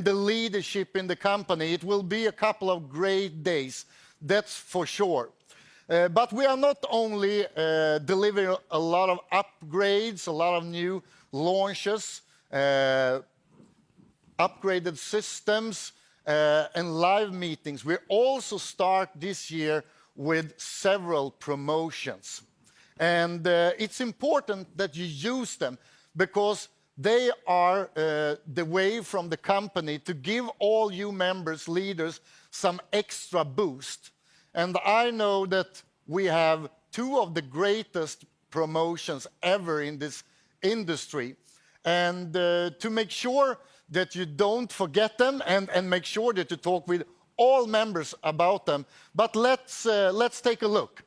the leadership in the company. It will be a couple of great days, that's for sure. But we are not only delivering a lot of upgrades, a lot of new launches, upgraded systems, and live meetings. We also start this year with several promotions. And it's important that you use them because they are the way from the company to give all you members, leaders, some extra boost. And I know that we have two of the greatest promotions ever in this industry. And to make sure that you don't forget them and make sure that you talk with all members about them. But let's take a look.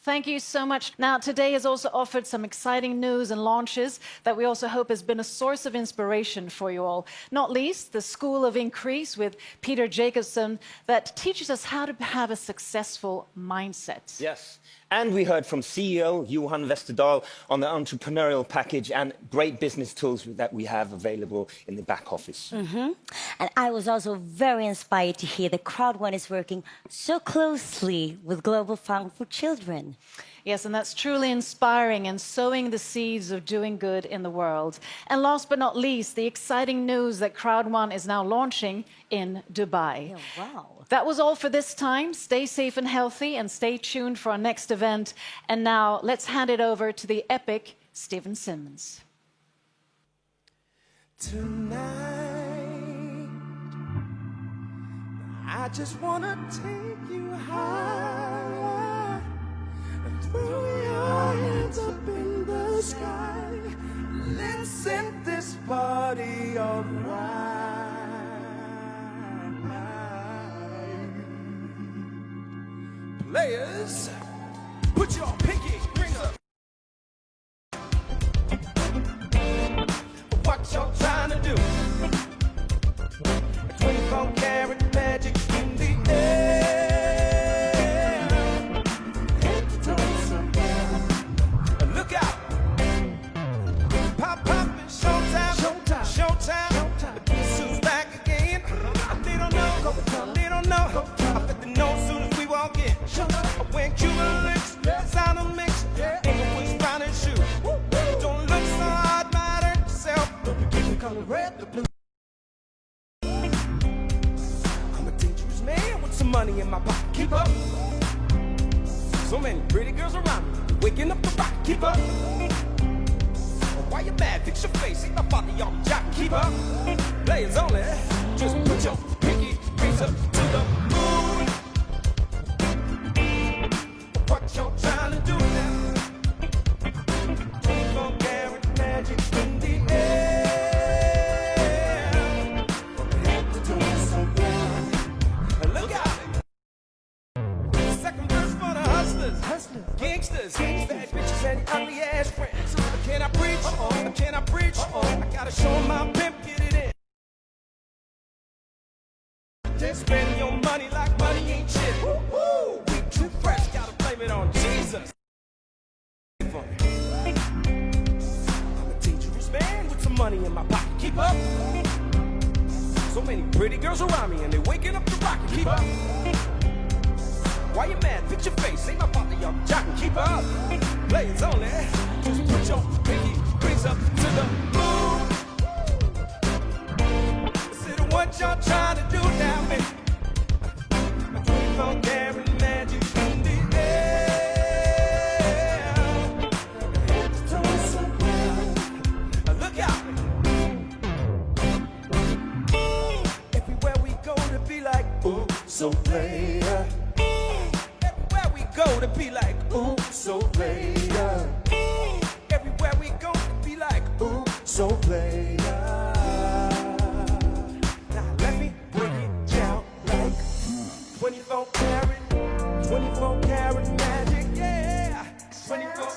Thank you so much. Now, today has also offered some exciting news and launches that we also hope has been a source of inspiration for you all. Not least, the School of Increase with Peter Jacobson that teaches us how to have a successful mindset. Yes. And we heard from CEO Johan Westerdahl on the entrepreneurial package and great business tools that we have available in the back office. And I was also very inspired to hear that Crowd1 is working so closely with Global Fund for Children. Yes, and that's truly inspiring and sowing the seeds of doing good in the world. And last but not least, the exciting news that Crowd1 is now launching in Dubai. Oh, wow. That was all for this time. Stay safe and healthy and stay tuned for our next event. And now let's hand it over to the epic Stephen Simmons. Tonight, I just want to take you high and throw your hands up in the sky. Let's set this party on fire. Players, put your pinky rings up. What y'all trying to do? 24 karat magic in the air. Head to toe, look out. Pop, pop, and showtime. Showtime. Showtime. Guess who's back again? They don't know. They don't know. I bet they know as soon as we walk in. When Cuban links, sound of mix, Englewood's round and shoe. Don't look so hard, mad at yourself. Don't forget the color red, the blue. I'm a dangerous man with some money in my pocket. Keep up. So many pretty girls around me, waking up the rock. Keep up. Why you mad? Fix your face. Ain't my father, y'all jock. Keep up. Players only. Just put your pinky rings up to the moon. What y'all trying to do now? 24 karat magic in the air. Head to toe, so down. Look out! Second verse for the hustlers, gangsters, bad bitches and ugly ass friends. Can I preach? Can I preach? I gotta show my pimp, get it in. Just spend your money like money ain't shit. Woo-hoo! We too fresh, gotta blame it on Jesus. I'm a dangerous man with some money in my pocket. Keep up. So many pretty girls around me and they waking up the rocket. Keep up. Why you mad? Fix your face. Ain't my father, y'all jocking. Keep up. Players only. Just put your pinky rings up to the moon. Consider what y'all trying to do now, man. 24 karat magic in the air. Head to toe, so down. Look out. Everywhere we go to be like, ooh, so player. Everywhere we go to be like, ooh, so player. Everywhere we go to be like, ooh, so player. Now let me break it down like 24 karat magic, yeah. 24